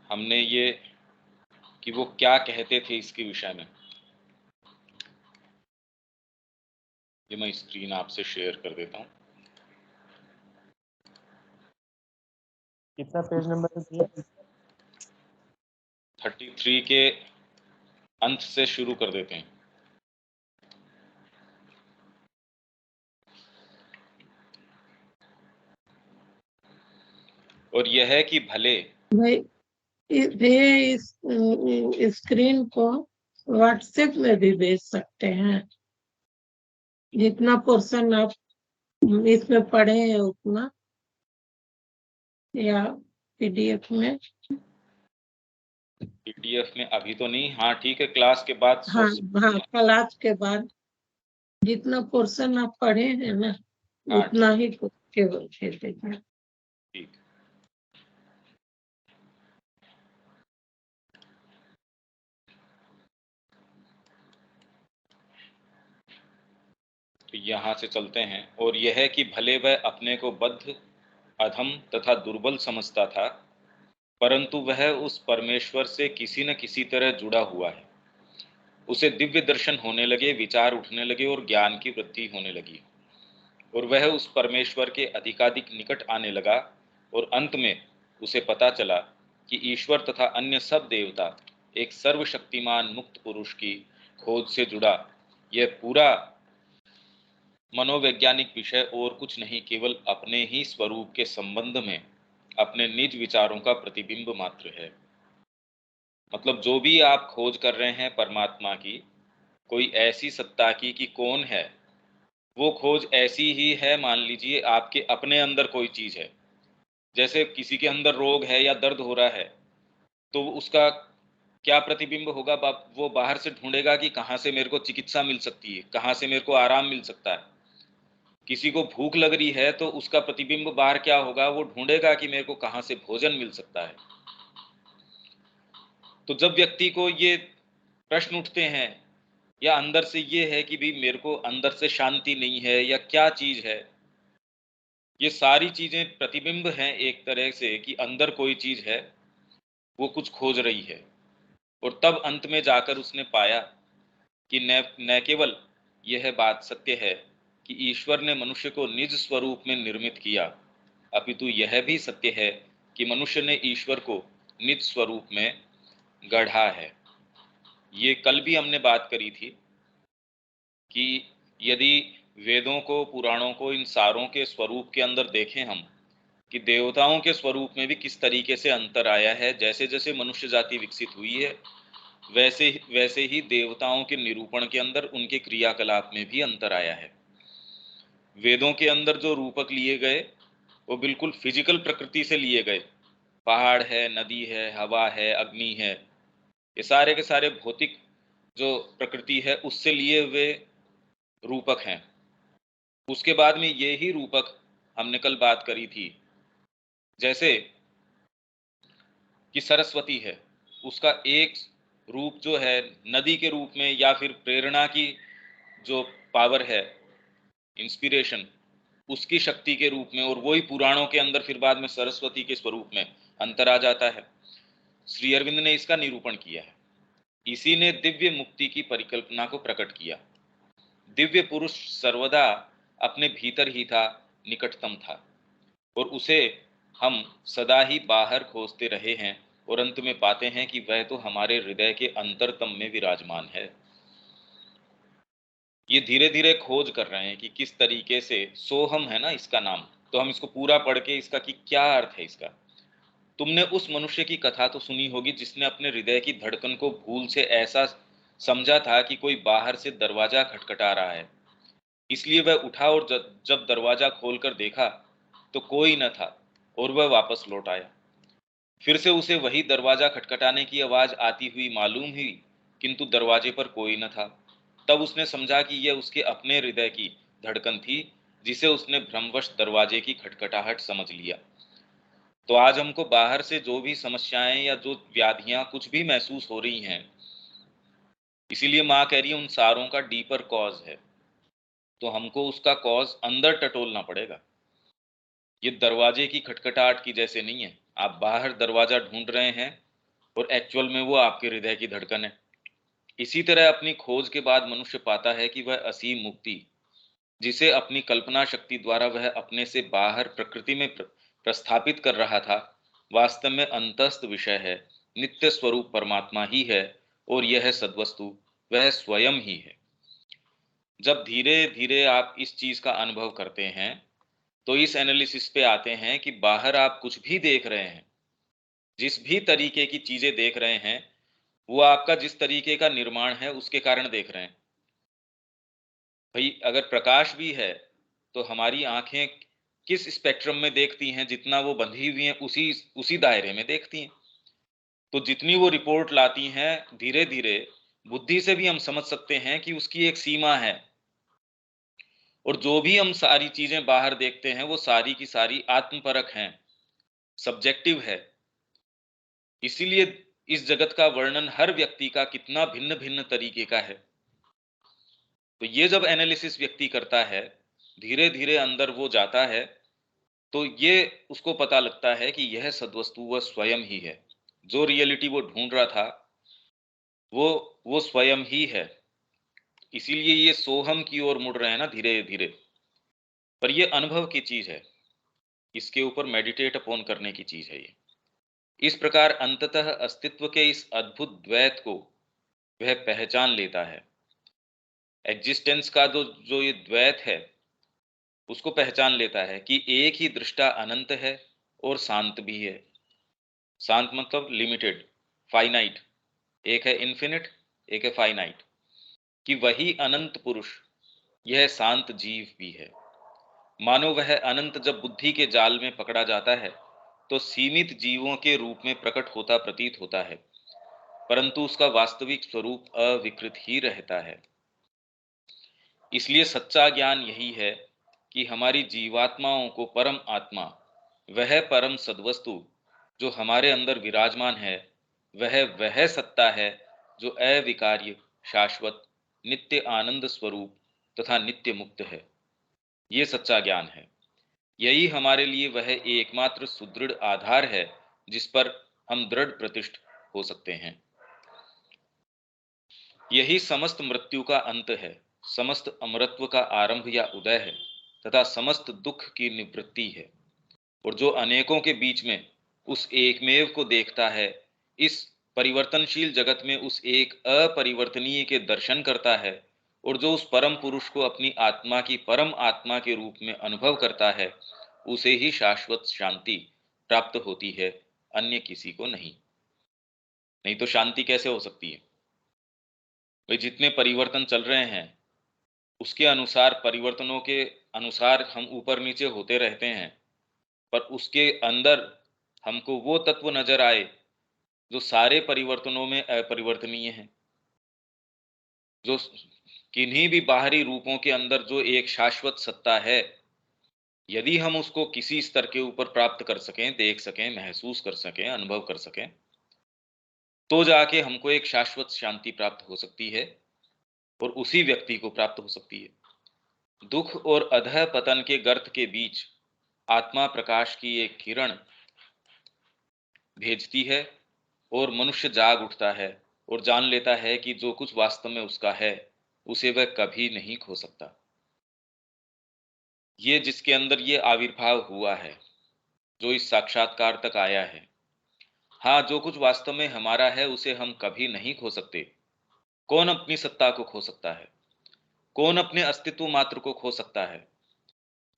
हमने ये कि वो क्या कहते थे इसके विषय में। ये मैं स्क्रीन आपसे शेयर कर देता हूँ। कितना पेज नंबर दिया? 33 के अंत से शुरू कर देते हैं। और यह है कि भले भाई इस स्क्रीन को व्हाट्सएप में भी भेज सकते हैं, जितना पोर्शन आप इसमें पढ़े हैं उतना, या पीडीएफ में। पीडीएफ में अभी तो नहीं, हाँ ठीक है, क्लास के बाद हाँ हाँ, क्लास के बाद जितना पोर्शन आप पढ़े हैं ना, उतना ही केवल भेज दीजिए। ठीक। तो यहाँ से चलते हैं। और यह है कि भले वह अपने को बद्ध, अधम तथा दुर्बल समझता था, परंतु वह उस परमेश्वर से किसी न किसी तरह जुड़ा हुआ है। उसे दिव्य दर्शन होने लगे, विचार उठने लगे और ज्ञान की वृद्धि होने लगी, और वह उस परमेश्वर के अधिकाधिक निकट आने लगा। और अंत में उसे पता चला कि ईश्वर तथा अन्य सब देवता एक सर्वशक्तिमान मुक्त पुरुष की खोज से जुड़ा यह पूरा मनोवैज्ञानिक विषय और कुछ नहीं, केवल अपने ही स्वरूप के संबंध में अपने निज विचारों का प्रतिबिंब मात्र है। मतलब जो भी आप खोज कर रहे हैं परमात्मा की, कोई ऐसी सत्ता की कि कौन है, वो खोज ऐसी ही है। मान लीजिए आपके अपने अंदर कोई चीज है, जैसे किसी के अंदर रोग है या दर्द हो रहा है, तो उसका क्या प्रतिबिंब होगा? वो बाहर से ढूंढेगा कि कहाँ से मेरे को चिकित्सा मिल सकती है, कहाँ से मेरे को आराम मिल सकता है। किसी को भूख लग रही है तो उसका प्रतिबिंब बाहर क्या होगा? वो ढूंढेगा कि मेरे को कहाँ से भोजन मिल सकता है। तो जब व्यक्ति को ये प्रश्न उठते हैं, या अंदर से ये है कि भी मेरे को अंदर से शांति नहीं है, या क्या चीज है, ये सारी चीजें प्रतिबिंब हैं एक तरह से कि अंदर कोई चीज है, वो कुछ खोज रही है। और तब अंत में जाकर उसने पाया कि न केवल यह बात सत्य है कि ईश्वर ने मनुष्य को निज स्वरूप में निर्मित किया, अपितु यह भी सत्य है कि मनुष्य ने ईश्वर को निज स्वरूप में गढ़ा है। ये कल भी हमने बात करी थी कि यदि वेदों को, पुराणों को, इन सारों के स्वरूप के अंदर देखें हम, कि देवताओं के स्वरूप में भी किस तरीके से अंतर आया है। जैसे जैसे मनुष्य जाति विकसित हुई है, वैसे ही देवताओं के निरूपण के अंदर, उनके क्रियाकलाप में भी अंतर आया है। वेदों के अंदर जो रूपक लिए गए वो बिल्कुल फिजिकल प्रकृति से लिए गए। पहाड़ है, नदी है, हवा है, अग्नि है, ये सारे के सारे भौतिक जो प्रकृति है उससे लिए हुए रूपक हैं। उसके बाद में ये ही रूपक हमने कल बात करी थी, जैसे कि सरस्वती है, उसका एक रूप जो है नदी के रूप में, या फिर प्रेरणा की जो पावर है, इंस्पिरेशन, उसकी शक्ति के रूप में, और वही पुराणों के अंदर फिर बाद में सरस्वती के स्वरूप में अंतर आ जाता है। श्री अरविंद ने इसका निरूपण किया है। इसी ने दिव्य मुक्ति की परिकल्पना को प्रकट किया। दिव्य पुरुष सर्वदा अपने भीतर ही था, निकटतम था, और उसे हम सदा ही बाहर खोजते रहे हैं, और अंत में पाते हैं कि वह तो हमारे हृदय के अंतरतम में विराजमान है। ये धीरे धीरे खोज कर रहे हैं कि किस तरीके से, सोहम है ना इसका नाम, तो हम इसको पूरा पढ़ के इसका कि क्या अर्थ है इसका। तुमने उस मनुष्य की कथा तो सुनी होगी जिसने अपने हृदय की धड़कन को भूल से ऐसा समझा था कि कोई बाहर से दरवाजा खटखटा रहा है। इसलिए वह उठा और जब दरवाजा खोलकर देखा तो कोई न था, और वह वापस लौट आया। फिर से उसे वही दरवाजा खटखटाने की आवाज आती हुई मालूम हुई, किंतु दरवाजे पर कोई न था। तब उसने समझा कि यह उसके अपने हृदय की धड़कन थी, जिसे उसने भ्रमवश दरवाजे की खटखटाहट समझ लिया। तो आज हमको बाहर से जो भी समस्याएं या जो व्याधियां कुछ भी महसूस हो रही हैं, इसीलिए माँ कह रही है उन सारों का डीपर कॉज है, तो हमको उसका कॉज अंदर टटोलना पड़ेगा। ये दरवाजे की खटखटाहट की जैसे नहीं है। आप बाहर दरवाजा ढूंढ रहे हैं और एक्चुअल में वो आपके हृदय की धड़कन है। इसी तरह अपनी खोज के बाद मनुष्य पाता है कि वह असीम मुक्ति, जिसे अपनी कल्पना शक्ति द्वारा वह अपने से बाहर प्रकृति में प्रस्थापित कर रहा था, वास्तव में अंतस्थ विषय है, नित्य स्वरूप परमात्मा ही है, और यह सद्वस्तु वह स्वयं ही है। जब धीरे धीरे आप इस चीज का अनुभव करते हैं, तो इस एनालिसिस पे आते हैं कि बाहर आप कुछ भी देख रहे हैं, जिस भी तरीके की चीजें देख रहे हैं, वो आपका जिस तरीके का निर्माण है उसके कारण देख रहे हैं। भाई अगर प्रकाश भी है, तो हमारी आंखें किस स्पेक्ट्रम में देखती हैं, जितना वो बंधी हुई हैं उसी उसी दायरे में देखती हैं। तो जितनी वो रिपोर्ट लाती हैं, धीरे धीरे बुद्धि से भी हम समझ सकते हैं कि उसकी एक सीमा है। और जो भी हम सारी चीजें बाहर देखते हैं, वो सारी की सारी आत्मपरक हैं, सब्जेक्टिव है। इसीलिए इस जगत का वर्णन हर व्यक्ति का कितना भिन्न भिन्न तरीके का है। तो ये जब एनालिसिस व्यक्ति करता है, धीरे धीरे अंदर वो जाता है, तो ये उसको पता लगता है कि यह सद्वस्तु वह स्वयं ही है। जो रियलिटी वो ढूंढ रहा था, वो वो स्वयं ही है। इसीलिए ये सोहम की ओर मुड़ रहे हैं ना धीरे धीरे। पर ये अनुभव की चीज है, इसके ऊपर मेडिटेट अपॉन करने की चीज है ये। इस प्रकार अंततः अस्तित्व के इस अद्भुत द्वैत को वह पहचान लेता है। एग्जिस्टेंस का जो जो ये द्वैत है, उसको पहचान लेता है कि एक ही दृष्टा अनंत है और शांत भी है। शांत मतलब लिमिटेड, फाइनाइट। एक है इन्फिनिट, एक है फाइनाइट। कि वही अनंत पुरुष यह शांत जीव भी है। मानो वह अनंत जब बुद्धि के जाल में पकड़ा जाता है, तो सीमित जीवों के रूप में प्रकट होता प्रतीत होता है, परंतु उसका वास्तविक स्वरूप अविकृत ही रहता है। इसलिए सच्चा ज्ञान यही है कि हमारी जीवात्माओं को परम आत्मा, वह परम सद्वस्तु जो हमारे अंदर विराजमान है, वह सत्ता है जो अविकार्य, शाश्वत, नित्य आनंद स्वरूप तथा नित्य मुक्त है। ये सच्चा ज्ञान है। यही हमारे लिए वह एकमात्र सुदृढ़ आधार है जिस पर हम दृढ़ प्रतिष्ठ हो सकते हैं। यही समस्त मृत्यु का अंत है, समस्त अमरत्व का आरंभ या उदय है, तथा समस्त दुख की निवृत्ति है। और जो अनेकों के बीच में उस एकमेव को देखता है, इस परिवर्तनशील जगत में उस एक अपरिवर्तनीय के दर्शन करता है, और जो उस परम पुरुष को अपनी आत्मा की परम आत्मा के रूप में अनुभव करता है, उसे ही शाश्वत शांति प्राप्त होती है, अन्य किसी को नहीं। नहीं तो शांति कैसे हो सकती है? भाई जितने परिवर्तन चल रहे हैं, उसके अनुसार, परिवर्तनों के अनुसार हम ऊपर नीचे होते रहते हैं, पर उसके अंदर हमको वो तत्व नजर आए जो सारे परिवर्तनों में अपरिवर्तनीय है, जो किन्हीं भी बाहरी रूपों के अंदर जो एक शाश्वत सत्ता है। यदि हम उसको किसी स्तर के ऊपर प्राप्त कर सकें, देख सकें, महसूस कर सकें, अनुभव कर सकें, तो जाके हमको एक शाश्वत शांति प्राप्त हो सकती है, और उसी व्यक्ति को प्राप्त हो सकती है। दुख और अधः पतन के गर्त के बीच आत्मा प्रकाश की एक किरण भेजती है, और मनुष्य जाग उठता है और जान लेता है कि जो कुछ वास्तव में उसका है, उसे वह कभी नहीं खो सकता। ये जिसके अंदर ये आविर्भाव हुआ है, जो इस साक्षात्कार तक आया है, हाँ, जो कुछ वास्तव में हमारा है उसे हम कभी नहीं खो सकते। कौन अपनी सत्ता को खो सकता है? कौन अपने अस्तित्व मात्र को खो सकता है?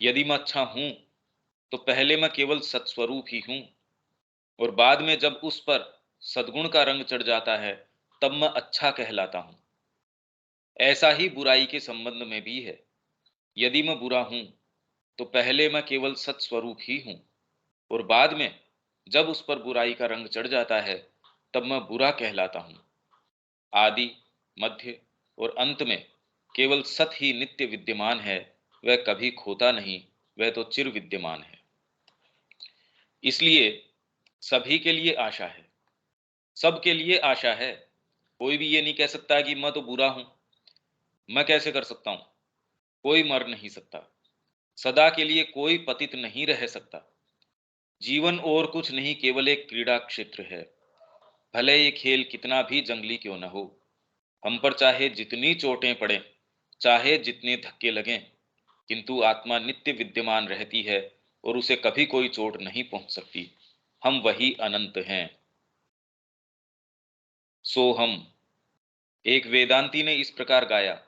यदि मैं अच्छा हूं, तो पहले मैं केवल सत्स्वरूप ही हूं, और बाद में जब उस पर सद्गुण का रंग चढ़ जाता है, तब मैं अच्छा कहलाता हूं। ऐसा ही बुराई के संबंध में भी है। यदि मैं बुरा हूं, तो पहले मैं केवल सत्स्वरूप ही हूं, और बाद में जब उस पर बुराई का रंग चढ़ जाता है, तब मैं बुरा कहलाता हूं। आदि, मध्य और अंत में केवल सत ही नित्य विद्यमान है, वह कभी खोता नहीं, वह तो चिर विद्यमान है। इसलिए सभी के लिए आशा है, सबके लिए आशा है। कोई भी ये नहीं कह सकता कि मैं तो बुरा हूं, मैं कैसे कर सकता हूं। कोई मर नहीं सकता, सदा के लिए कोई पतित नहीं रह सकता। जीवन और कुछ नहीं, केवल एक क्रीड़ा क्षेत्र है। भले ये खेल कितना भी जंगली क्यों न हो, हम पर चाहे जितनी चोटें पड़े, चाहे जितने धक्के लगें, किंतु आत्मा नित्य विद्यमान रहती है और उसे कभी कोई चोट नहीं पहुंच सकती। हम वही अनंत हैं। सो हम, एक वेदांती ने इस प्रकार गाया,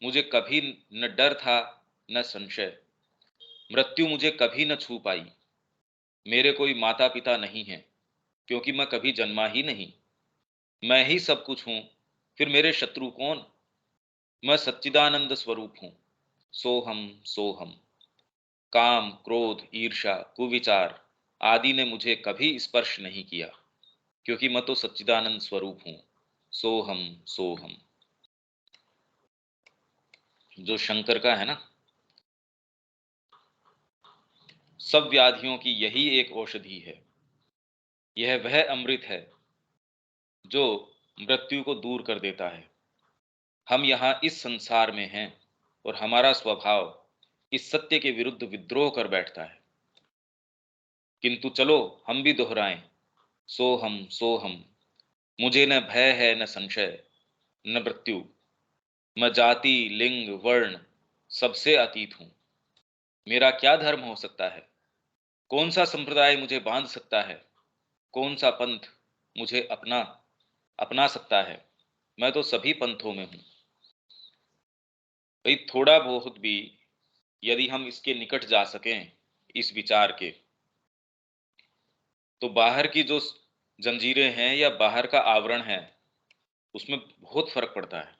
मुझे कभी न डर था न संशय, मृत्यु मुझे कभी न छू पाई। मेरे कोई माता पिता नहीं है, क्योंकि मैं कभी जन्मा ही नहीं। मैं ही सब कुछ हूं, फिर मेरे शत्रु कौन? मैं सच्चिदानंद स्वरूप हूं। सोहम सोहम। काम, क्रोध, ईर्ष्या, कुविचार आदि ने मुझे कभी स्पर्श नहीं किया, क्योंकि मैं तो सच्चिदानंद स्वरूप हूं। सोहम सोहम। जो शंकर का है ना, सब व्याधियों की यही एक औषधि है। यह वह अमृत है जो मृत्यु को दूर कर देता है। हम यहाँ इस संसार में हैं और हमारा स्वभाव इस सत्य के विरुद्ध विद्रोह कर बैठता है। किंतु चलो हम भी दोहराएं, सोहम सोहम। मुझे न भय है न संशय न मृत्यु। मैं जाति, लिंग, वर्ण सबसे अतीत हूं। मेरा क्या धर्म हो सकता है? कौन सा संप्रदाय मुझे बांध सकता है? कौन सा पंथ मुझे अपना अपना सकता है? मैं तो सभी पंथों में हूं। भाई थोड़ा बहुत भी यदि हम इसके निकट जा सकें, इस विचार के, तो बाहर की जो जंजीरें हैं या बाहर का आवरण है, उसमें बहुत फर्क पड़ता है।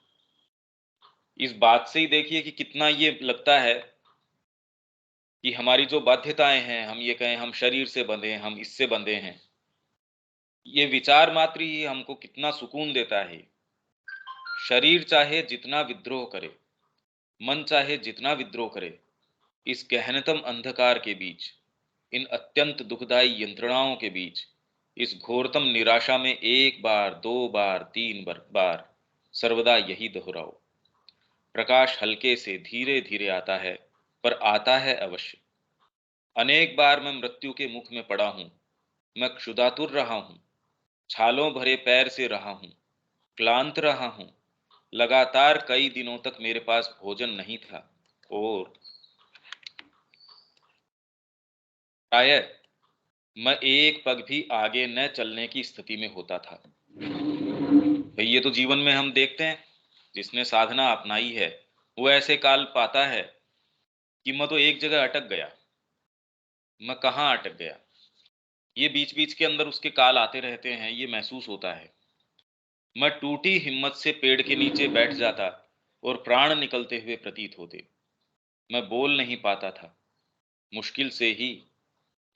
इस बात से ही देखिए कि कितना ये लगता है कि हमारी जो बाध्यताएं हैं, हम ये कहें हम शरीर से बंधे हैं, हम इससे बंधे हैं, ये विचार मात्र ही हमको कितना सुकून देता है। शरीर चाहे जितना विद्रोह करे, मन चाहे जितना विद्रोह करे, इस गहनतम अंधकार के बीच, इन अत्यंत दुखदायी यंत्रणाओं के बीच, इस घोरतम निराशा में एक बार, दो बार, तीन बार सर्वदा यही दोहराओ। प्रकाश हल्के से धीरे धीरे आता है, पर आता है अवश्य। अनेक बार मैं मृत्यु के मुख में पड़ा हूं। मैं क्षुधातुर रहा हूं, छालों भरे पैर से रहा हूं, क्लांत रहा हूं। लगातार कई दिनों तक मेरे पास भोजन नहीं था और शायद मैं एक पग भी आगे न चलने की स्थिति में होता था। भाई ये तो जीवन में हम देखते हैं, जिसने साधना अपनाई है वो ऐसे काल पाता है कि मैं तो एक जगह अटक गया। मैं कहाँ अटक गया? ये बीच बीच के अंदर उसके काल आते रहते हैं, ये महसूस होता है। मैं टूटी हिम्मत से पेड़ के नीचे बैठ जाता और प्राण निकलते हुए प्रतीत होते। मैं बोल नहीं पाता था, मुश्किल से ही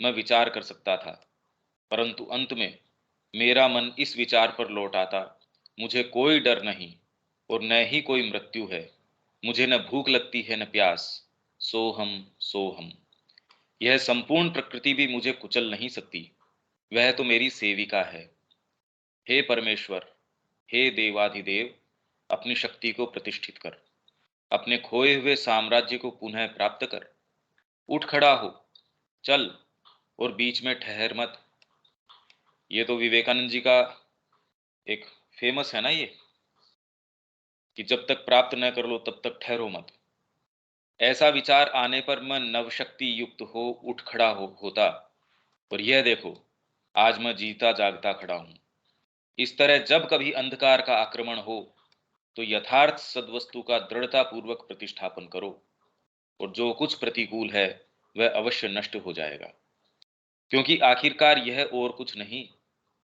मैं विचार कर सकता था, परंतु अंत में मेरा मन इस विचार पर लौट आता, मुझे कोई डर नहीं और न ही कोई मृत्यु है। मुझे न भूख लगती है न प्यास। सोहम सोहम। यह संपूर्ण प्रकृति भी मुझे कुचल नहीं सकती, वह तो मेरी सेविका है। हे परमेश्वर, हे देवाधिदेव, अपनी शक्ति को प्रतिष्ठित कर, अपने खोए हुए साम्राज्य को पुनः प्राप्त कर। उठ खड़ा हो, चल और बीच में ठहर मत। ये तो विवेकानंद जी का एक फेमस है ना ये, कि जब तक प्राप्त न कर लो तब तक ठहरो मत। ऐसा विचार आने पर मैं नवशक्ति युक्त हो उठ खड़ा होता, और यह देखो आज मैं जीता जागता खड़ा हूं। इस तरह जब कभी अंधकार का आक्रमण हो, तो यथार्थ सद्वस्तु का दृढ़ता पूर्वक प्रतिष्ठापन करो, और जो कुछ प्रतिकूल है वह अवश्य नष्ट हो जाएगा। क्योंकि आखिरकार यह और कुछ नहीं,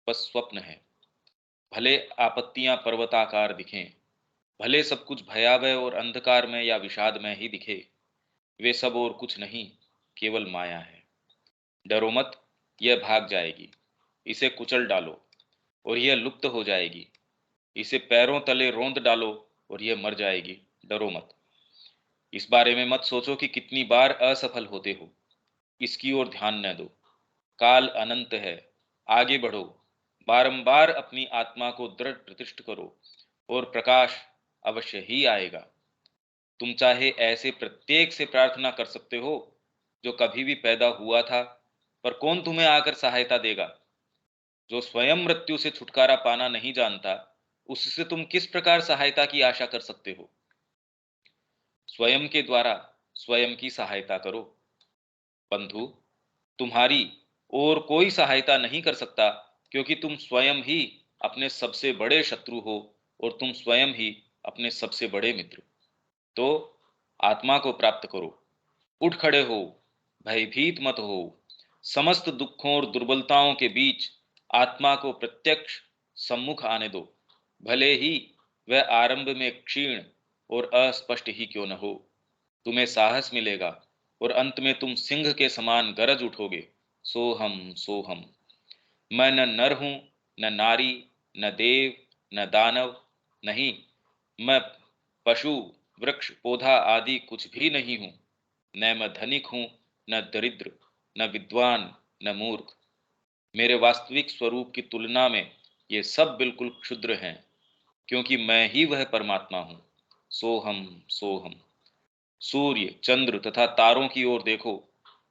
बस स्वप्न है। भले आपत्तियां पर्वताकार दिखें, भले सब कुछ भयावह और अंधकार में या विषाद में ही दिखे, वे सब और कुछ नहीं, केवल माया है। डरो मत, यह भाग जाएगी। इसे कुचल डालो और यह लुप्त हो जाएगी। इसे पैरों तले रोंद डालो और यह मर जाएगी। डरो मत। इस बारे में मत सोचो कि कितनी बार असफल होते हो, इसकी ओर ध्यान न दो। काल अनंत है, आगे बढ़ो। बारंबार अपनी आत्मा को दृढ़ प्रतिष्ठ करो और प्रकाश अवश्य ही आएगा। तुम चाहे ऐसे प्रत्येक से प्रार्थना कर सकते हो जो कभी भी पैदा हुआ था, पर कौन तुम्हें आकर सहायता देगा? जो स्वयं मृत्यु से छुटकारा पाना नहीं जानता, उससे तुम किस प्रकार सहायता की आशा कर सकते हो? स्वयं के द्वारा स्वयं की सहायता करो। बंधु, तुम्हारी और कोई सहायता नहीं कर सकता, क्योंकि तुम स्वयं ही अपने सबसे बड़े शत्रु हो और तुम स्वयं ही अपने सबसे बड़े मित्र। तो आत्मा को प्राप्त करो, उठ खड़े हो, भयभीत मत हो। समस्त दुखों और दुर्बलताओं के बीच आत्मा को प्रत्यक्ष सम्मुख आने दो, भले ही वह आरंभ में क्षीण और अस्पष्ट ही क्यों न हो। तुम्हें साहस मिलेगा और अंत में तुम सिंह के समान गरज उठोगे, सोहम सोहम। मैं न नर हूं, न नारी, न देव, न दानव, नहीं, मैं पशु, वृक्ष, पौधा आदि कुछ भी नहीं हूं। न मैं धनिक हूं, न दरिद्र, न विद्वान, न मूर्ख। मेरे वास्तविक स्वरूप की तुलना में ये सब बिल्कुल क्षुद्र हैं, क्योंकि मैं ही वह परमात्मा हूं। सोहम सोहम। सूर्य, चंद्र तथा तारों की ओर देखो,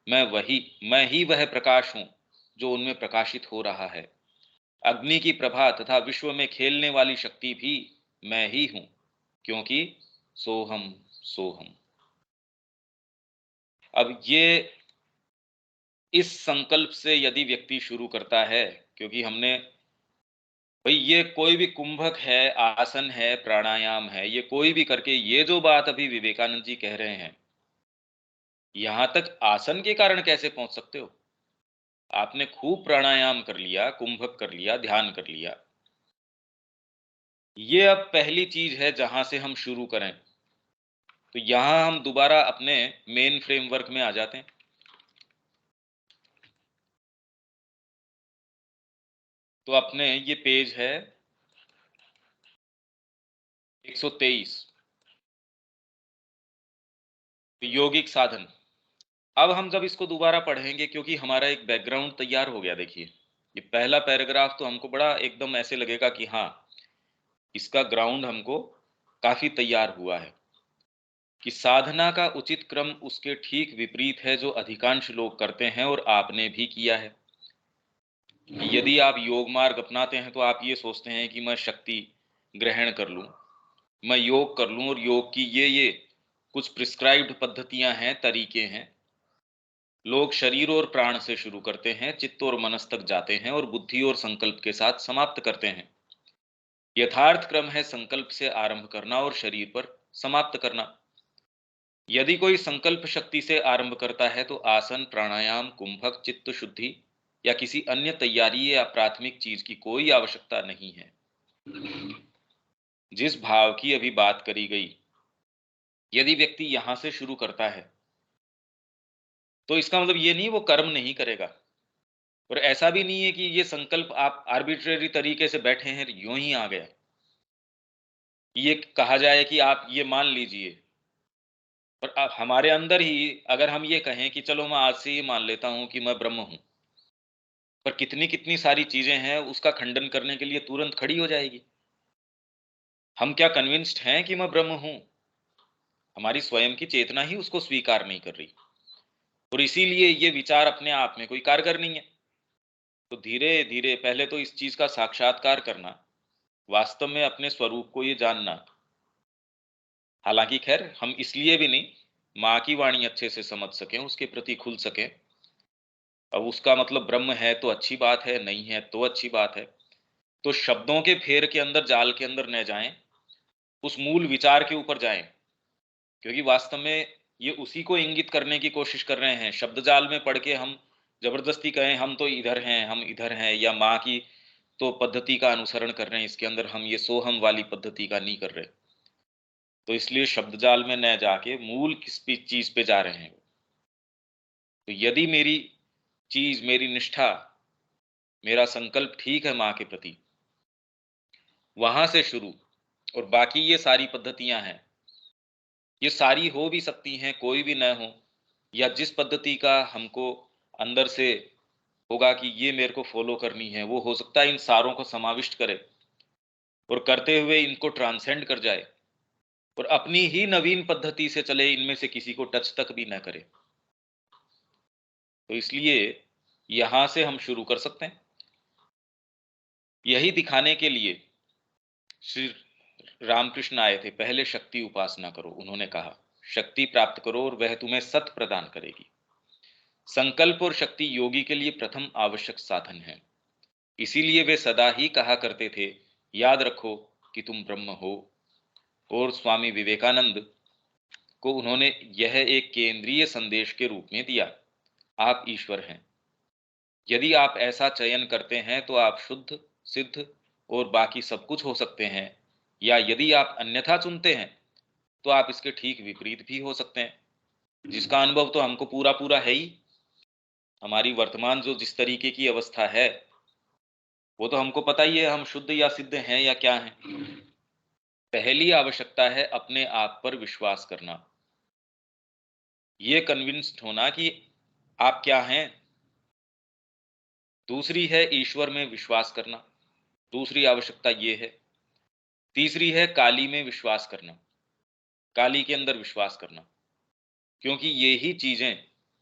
मैं ही वह प्रकाश हूं जो उनमें प्रकाशित हो रहा है। अग्नि की प्रभा तथा विश्व में खेलने वाली शक्ति भी मैं ही हूं, क्योंकि सोहम सोहम। अब ये इस संकल्प से यदि व्यक्ति शुरू करता है, क्योंकि हमने भाई ये कोई भी कुंभक है, आसन है, प्राणायाम है, ये कोई भी करके ये जो बात अभी विवेकानंद जी कह रहे हैं, यहां तक आसन के कारण कैसे पहुंच सकते हो? आपने खूब प्राणायाम कर लिया, कुंभक कर लिया, ध्यान कर लिया। ये अब पहली चीज है जहां से हम शुरू करें। तो यहां हम दोबारा अपने मेन फ्रेमवर्क में आ जाते हैं। तो अपने ये पेज है 123, यौगिक साधन। अब हम जब इसको दोबारा पढ़ेंगे, क्योंकि हमारा एक बैकग्राउंड तैयार हो गया, देखिए ये पहला पैराग्राफ तो हमको बड़ा एकदम ऐसे लगेगा कि हाँ, इसका ग्राउंड हमको काफी तैयार हुआ है कि साधना का उचित क्रम उसके ठीक विपरीत है जो अधिकांश लोग करते हैं और आपने भी किया है। यदि आप योग मार्ग अपनाते हैं तो आप ये सोचते हैं कि मैं शक्ति ग्रहण कर लूं, मैं योग कर लूं, और योग की ये कुछ प्रिस्क्राइब्ड पद्धतियां हैं, तरीके हैं। लोग शरीर और प्राण से शुरू करते हैं, चित्त और मनस तक जाते हैं और बुद्धि और संकल्प के साथ समाप्त करते हैं। यथार्थ क्रम है संकल्प से आरंभ करना और शरीर पर समाप्त करना। यदि कोई संकल्प शक्ति से आरंभ करता है तो आसन, प्राणायाम, कुंभक, चित्त शुद्धि या किसी अन्य तैयारी या प्राथमिक चीज की कोई आवश्यकता नहीं है। जिस भाव की अभी बात करी गई, यदि व्यक्ति यहां से शुरू करता है तो इसका मतलब ये नहीं वो कर्म नहीं करेगा। और ऐसा भी नहीं है कि ये संकल्प आप आर्बिट्रेरी तरीके से बैठे हैं, यूं ही आ गया। ये कहा जाए कि आप ये मान लीजिए, और अब हमारे अंदर ही अगर हम ये कहें कि चलो मैं आज से ये मान लेता हूं कि मैं ब्रह्म हूं, पर कितनी कितनी सारी चीजें हैं उसका खंडन करने के लिए तुरंत खड़ी हो जाएगी। हम क्या कन्विंस्ड हैं कि मैं ब्रह्म हूं? हमारी स्वयं की चेतना ही उसको स्वीकार नहीं कर रही, और इसीलिए ये विचार अपने आप में कोई कारगर नहीं है। तो धीरे धीरे पहले तो इस चीज का साक्षात्कार करना, वास्तव में अपने स्वरूप को ये जानना। हालांकि खैर हम इसलिए भी नहीं, माँ की वाणी अच्छे से समझ सकें, उसके प्रति खुल सकें। अब उसका मतलब ब्रह्म है तो अच्छी बात है, नहीं है तो अच्छी बात है। तो शब्दों के फेर के अंदर, जाल के अंदर न जाएं, उस मूल विचार के ऊपर जाएं, क्योंकि वास्तव में ये उसी को इंगित करने की कोशिश कर रहे हैं। शब्द जाल में पढ़ के हम जबरदस्ती कहें हम तो इधर हैं, हम इधर हैं, या माँ की तो पद्धति का अनुसरण कर रहे हैं, इसके अंदर हम ये सोहम वाली पद्धति का नहीं कर रहे। तो इसलिए शब्द जाल में न जाके मूल किस चीज पे जा रहे हैं। तो यदि मेरी चीज, मेरी निष्ठा, मेरा संकल्प ठीक है माँ के प्रति, वहां से शुरू, और बाकी ये सारी पद्धतियां हैं, ये सारी हो भी सकती हैं, कोई भी न हो, या जिस पद्धति का हमको अंदर से होगा कि ये मेरे को फॉलो करनी है, वो हो सकता है इन सारों को समाविष्ट करे और करते हुए इनको ट्रांसेंड कर जाए, और अपनी ही नवीन पद्धति से चले, इनमें से किसी को टच तक भी न करे। तो इसलिए यहां से हम शुरू कर सकते हैं। यही दिखाने के लिए श्री रामकृष्ण आए थे, पहले शक्ति उपासना करो। उन्होंने कहा शक्ति प्राप्त करो और वह तुम्हें सत प्रदान करेगी। संकल्प और शक्ति योगी के लिए प्रथम आवश्यक साधन है। इसीलिए वे सदा ही कहा करते थे, याद रखो कि तुम ब्रह्म हो। और स्वामी विवेकानंद को उन्होंने यह एक केंद्रीय संदेश के रूप में दिया, आप ईश्वर हैं। यदि आप ऐसा चयन करते हैं तो आप शुद्ध, सिद्ध और बाकी सब कुछ हो सकते हैं, या यदि आप अन्यथा चुनते हैं तो आप इसके ठीक विपरीत भी हो सकते हैं, जिसका अनुभव तो हमको पूरा पूरा है ही। हमारी वर्तमान जो जिस तरीके की अवस्था है वो तो हमको पता ही है, हम शुद्ध या सिद्ध हैं या क्या हैं। पहली आवश्यकता है अपने आप पर विश्वास करना, ये कन्विंस्ड होना कि आप क्या हैं। दूसरी है ईश्वर में विश्वास करना, दूसरी आवश्यकता ये है। तीसरी है काली में विश्वास करना, काली के अंदर विश्वास करना, क्योंकि ये ही चीजें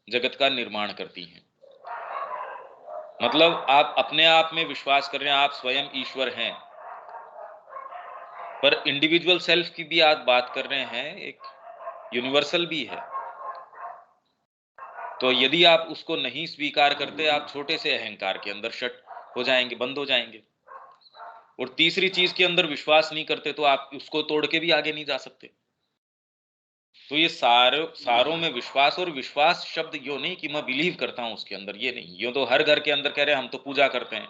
जगत का निर्माण करती हैं। मतलब आप अपने आप में विश्वास कर रहे हैं, आप स्वयं ईश्वर हैं, पर इंडिविजुअल सेल्फ की भी आप बात कर रहे हैं, एक यूनिवर्सल भी है। तो यदि आप उसको नहीं स्वीकार करते, आप छोटे से अहंकार के अंदर शट हो जाएंगे, बंद हो जाएंगे। और तीसरी चीज के अंदर विश्वास नहीं करते तो आप उसको तोड़ के भी आगे नहीं जा सकते। तो ये सारों में विश्वास, और विश्वास शब्द यो नहीं कि मैं बिलीव करता हूं उसके अंदर, ये नहीं। यो तो हर घर के अंदर कह रहे हैं हम तो पूजा करते हैं,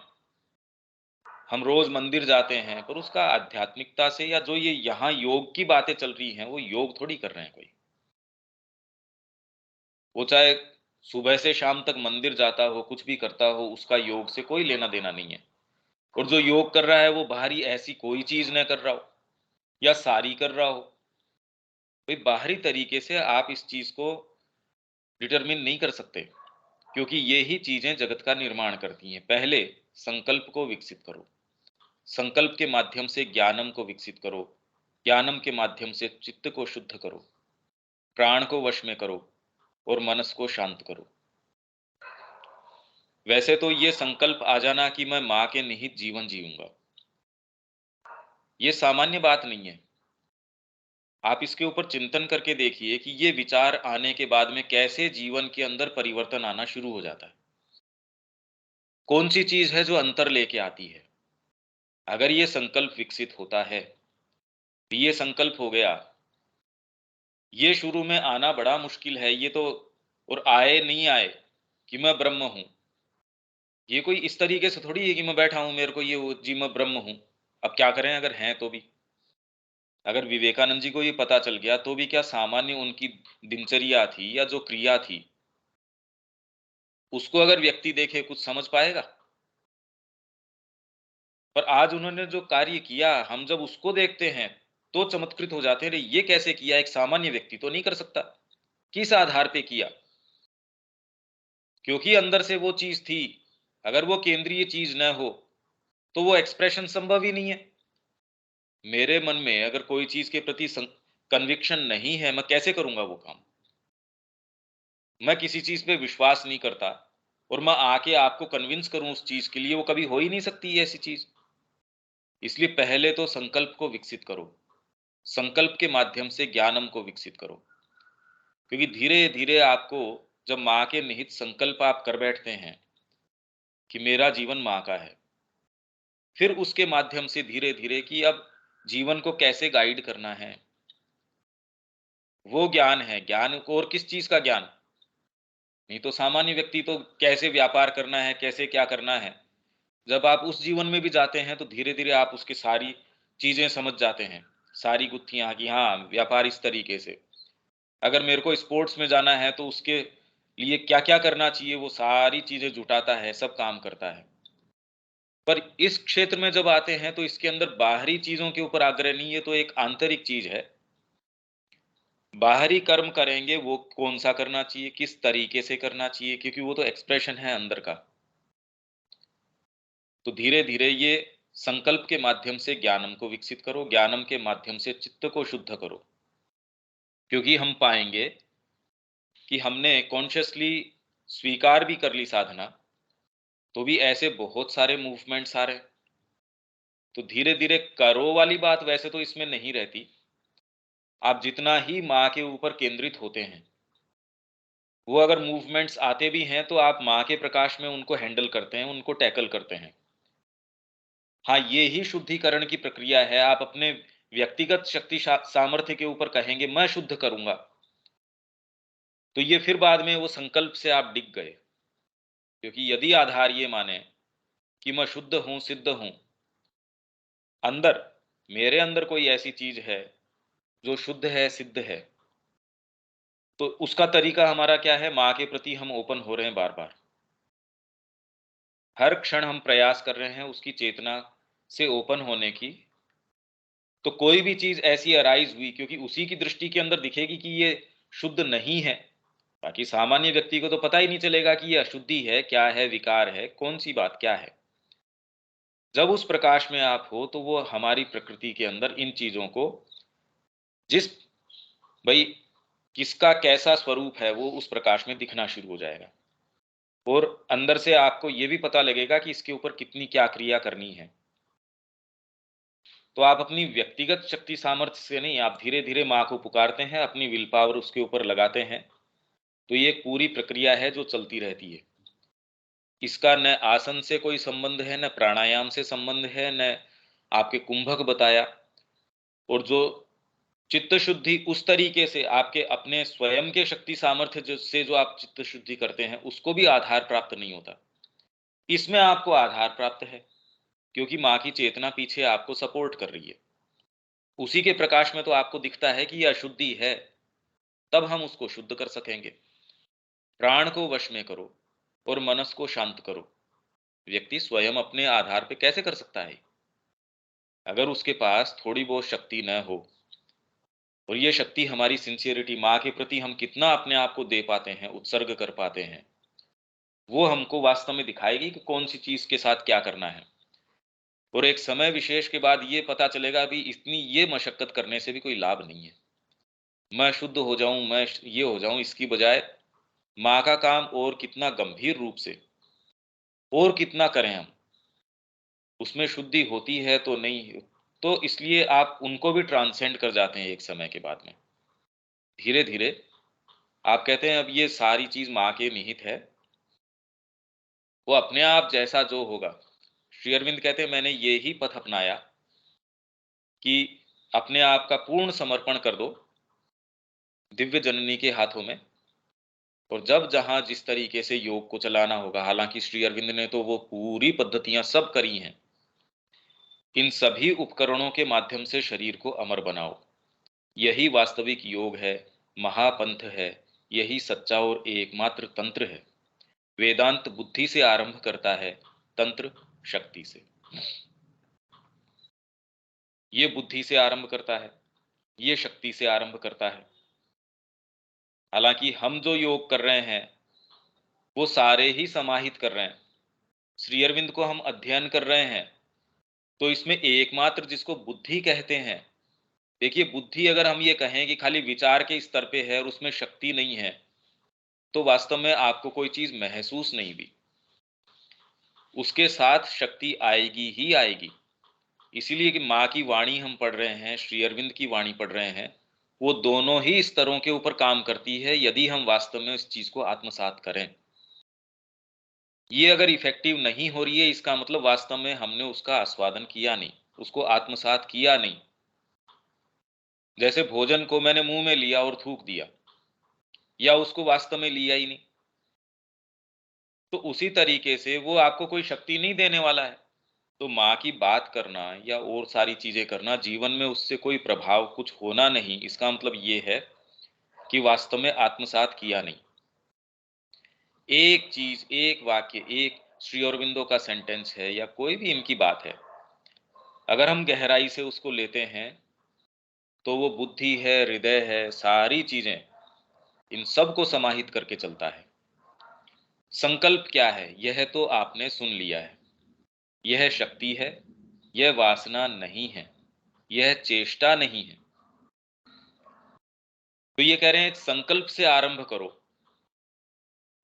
हम रोज मंदिर जाते हैं, पर उसका आध्यात्मिकता से, या जो ये यहाँ योग की बातें चल रही हैं वो योग थोड़ी कर रहे हैं कोई। वो चाहे सुबह से शाम तक मंदिर जाता हो, कुछ भी करता हो, उसका योग से कोई लेना देना नहीं है। और जो योग कर रहा है वो बाहरी ऐसी कोई चीज न कर रहा हो या सारी कर रहा हो, भाई बाहरी तरीके से आप इस चीज को डिटरमिन नहीं कर सकते, क्योंकि ये ही चीजें जगत का निर्माण करती हैं। पहले संकल्प को विकसित करो, संकल्प के माध्यम से ज्ञानम को विकसित करो, ज्ञानम के माध्यम से चित्त को शुद्ध करो, प्राण को वश में करो और मनस को शांत करो। वैसे तो ये संकल्प आ जाना कि मैं मां के निहित जीवन जीऊंगा, ये सामान्य बात नहीं है। आप इसके ऊपर चिंतन करके देखिए कि ये विचार आने के बाद में कैसे जीवन के अंदर परिवर्तन आना शुरू हो जाता है। कौन सी चीज है जो अंतर लेके आती है। अगर ये संकल्प विकसित होता है, ये संकल्प हो गया, ये शुरू में आना बड़ा मुश्किल है, ये तो, और आए नहीं आए कि मैं ब्रह्म हूं, ये कोई इस तरीके से थोड़ी है कि मैं बैठा हूं मेरे को ये जी मैं ब्रह्म हूं। अब क्या करें अगर हैं तो भी। अगर विवेकानंद जी को ये पता चल गया तो भी क्या सामान्य उनकी दिनचर्या थी या जो क्रिया थी, उसको अगर व्यक्ति देखे कुछ समझ पाएगा। पर आज उन्होंने जो कार्य किया, हम जब उसको देखते हैं तो चमत्कृत हो जाते हैं, अरे ये कैसे किया, एक सामान्य व्यक्ति तो नहीं कर सकता। किस आधार पे किया, क्योंकि अंदर से वो चीज थी। अगर वो केंद्रीय चीज न हो तो वो एक्सप्रेशन संभव ही नहीं है। मेरे मन में अगर कोई चीज के प्रति कन्विक्शन नहीं है, मैं कैसे करूंगा वो काम। मैं किसी चीज पे विश्वास नहीं करता और मैं आके आपको कन्विंस करूं उस चीज के लिए, वो कभी हो ही नहीं सकती है ऐसी चीज। इसलिए पहले तो संकल्प को विकसित करो, संकल्प के माध्यम से ज्ञानम को विकसित करो। क्योंकि धीरे धीरे आपको, जब माँ के निहित संकल्प आप कर बैठते हैं कि मेरा जीवन माँ का है, फिर उसके माध्यम से धीरे धीरे कि अब जीवन को कैसे गाइड करना है, वो ज्ञान है। ज्ञान को, और किस चीज का ज्ञान, नहीं तो सामान्य व्यक्ति तो कैसे व्यापार करना है, कैसे क्या करना है। जब आप उस जीवन में भी जाते हैं तो धीरे धीरे आप उसकी सारी चीजें समझ जाते हैं, सारी गुत्थियां कि हाँ व्यापार इस तरीके से। अगर मेरे को स्पोर्ट्स में जाना है तो उसके लिए क्या क्या करना चाहिए, वो सारी चीजें जुटाता है, सब काम करता है। पर इस क्षेत्र में जब आते हैं तो इसके अंदर बाहरी चीजों के ऊपर आग्रह नहीं है, तो एक आंतरिक चीज है। बाहरी कर्म करेंगे वो कौन सा करना चाहिए, किस तरीके से करना चाहिए, क्योंकि वो तो एक्सप्रेशन है अंदर का। तो धीरे धीरे ये संकल्प के माध्यम से ज्ञानम को विकसित करो, ज्ञानम के माध्यम से चित्त को शुद्ध करो। क्योंकि हम पाएंगे कि हमने कॉन्शियसली स्वीकार भी कर ली साधना, तो भी ऐसे बहुत सारे मूवमेंट्स आ रहे हैं। तो धीरे धीरे करो वाली बात वैसे तो इसमें नहीं रहती। आप जितना ही माँ के ऊपर केंद्रित होते हैं, वो अगर मूवमेंट्स आते भी हैं तो आप माँ के प्रकाश में उनको हैंडल करते हैं, उनको टैकल करते हैं। हाँ, ये ही शुद्धिकरण की प्रक्रिया है। आप अपने व्यक्तिगत शक्ति सामर्थ्य के ऊपर कहेंगे मैं शुद्ध करूंगा, तो ये फिर बाद में वो संकल्प से आप डिग गए। क्योंकि यदि आधार ये माने कि मैं शुद्ध हूं, सिद्ध हूं, अंदर, मेरे अंदर कोई ऐसी चीज है जो शुद्ध है, सिद्ध है, तो उसका तरीका हमारा क्या है? माँ के प्रति हम ओपन हो रहे हैं बार बार। हर क्षण हम प्रयास कर रहे हैं उसकी चेतना से ओपन होने की। तो कोई भी चीज ऐसी अराइज हुई, क्योंकि उसी की दृष्टि के अंदर दिखेगी कि ये शुद्ध नहीं है। बाकी सामान्य व्यक्ति को तो पता ही नहीं चलेगा कि ये अशुद्धि है, क्या है, विकार है, कौन सी बात क्या है। जब उस प्रकाश में आप हो तो वो हमारी प्रकृति के अंदर इन चीजों को, जिस, भाई, किसका कैसा स्वरूप है, वो उस प्रकाश में दिखना शुरू हो जाएगा। और अंदर से आपको ये भी पता लगेगा कि इसके ऊपर कितनी क्या क्रिया करनी है। तो आप अपनी व्यक्तिगत शक्ति सामर्थ्य से नहीं, आप धीरे धीरे माँ को पुकारते हैं, अपनी विल पावर उसके ऊपर लगाते हैं। तो ये एक पूरी प्रक्रिया है जो चलती रहती है। इसका न आसन से कोई संबंध है, न प्राणायाम से संबंध है, न आपके कुंभक बताया। और जो चित्त शुद्धि उस तरीके से आपके अपने स्वयं के शक्ति सामर्थ्य जो आप चित्त शुद्धि करते हैं, उसको भी आधार प्राप्त नहीं होता। इसमें आपको आधार प्राप्त है, क्योंकि माँ की चेतना पीछे आपको सपोर्ट कर रही है। उसी के प्रकाश में तो आपको दिखता है कि यह अशुद्धि है, तब हम उसको शुद्ध कर सकेंगे। प्राण को वश में करो और मनस को शांत करो। व्यक्ति स्वयं अपने आधार पे कैसे कर सकता है? अगर उसके पास थोड़ी बहुत शक्ति न हो, और ये शक्ति हमारी सिंसियरिटी, माँ के प्रति हम कितना अपने आप को दे पाते हैं, उत्सर्ग कर पाते हैं, वो हमको वास्तव में दिखाएगी कि कौन सी चीज के साथ क्या करना है। और एक समय विशेष के बाद ये पता चलेगा भी इतनी ये मशक्कत करने से भी कोई लाभ नहीं है। मैं शुद्ध हो जाऊं, मैं ये हो जाऊं, इसकी बजाय माँ का काम और कितना गंभीर रूप से और कितना करें हम, उसमें शुद्धि होती है तो नहीं। तो इसलिए आप उनको भी ट्रांसेंड कर जाते हैं एक समय के बाद में। धीरे धीरे आप कहते हैं अब ये सारी चीज माँ के निहित है, वो अपने आप जैसा जो होगा। श्री अरविंद कहते हैं मैंने ये ही पथ अपनाया कि अपने आप का पूर्ण समर्पण कर दो दिव्य जननी के हाथों में, और जब जहां जिस तरीके से योग को चलाना होगा, हालांकि श्री अरविंद ने तो वो पूरी पद्धतियां सब करी हैं, इन सभी उपकरणों के माध्यम से शरीर को अमर बनाओ। यही वास्तविक योग है, महापंथ है, यही सच्चा और एकमात्र तंत्र है। वेदांत बुद्धि से आरंभ करता है, तंत्र शक्ति से। ये बुद्धि से आरंभ करता है, ये शक्ति से आरंभ करता है। हालांकि हम जो योग कर रहे हैं वो सारे ही समाहित कर रहे हैं। श्री अरविंद को हम अध्ययन कर रहे हैं, तो इसमें एकमात्र जिसको बुद्धि कहते हैं, देखिए बुद्धि अगर हम ये कहें कि खाली विचार के स्तर पे है और उसमें शक्ति नहीं है, तो वास्तव में आपको कोई चीज महसूस नहीं भी। उसके साथ शक्ति आएगी ही आएगी। इसीलिए कि माँ की वाणी हम पढ़ रहे हैं, श्री अरविंद की वाणी पढ़ रहे हैं, वो दोनों ही स्तरों के ऊपर काम करती है यदि हम वास्तव में इस चीज को आत्मसात करें। ये अगर इफेक्टिव नहीं हो रही है, इसका मतलब वास्तव में हमने उसका आस्वादन किया नहीं, उसको आत्मसात किया नहीं। जैसे भोजन को मैंने मुंह में लिया और थूक दिया, या उसको वास्तव में लिया ही नहीं, तो उसी तरीके से वो आपको कोई शक्ति नहीं देने वाला है। तो माँ की बात करना या और सारी चीजें करना, जीवन में उससे कोई प्रभाव कुछ होना नहीं, इसका मतलब ये है कि वास्तव में आत्मसात किया नहीं। एक चीज, एक वाक्य, एक श्री अरविंदो का सेंटेंस है या कोई भी इनकी बात है, अगर हम गहराई से उसको लेते हैं तो वो बुद्धि है, हृदय है, सारी चीजें, इन सब को समाहित करके चलता है। संकल्प क्या है? यह तो आपने सुन लिया है। यह शक्ति है, यह वासना नहीं है, यह चेष्टा नहीं है। तो ये कह रहे हैं संकल्प से आरंभ करो,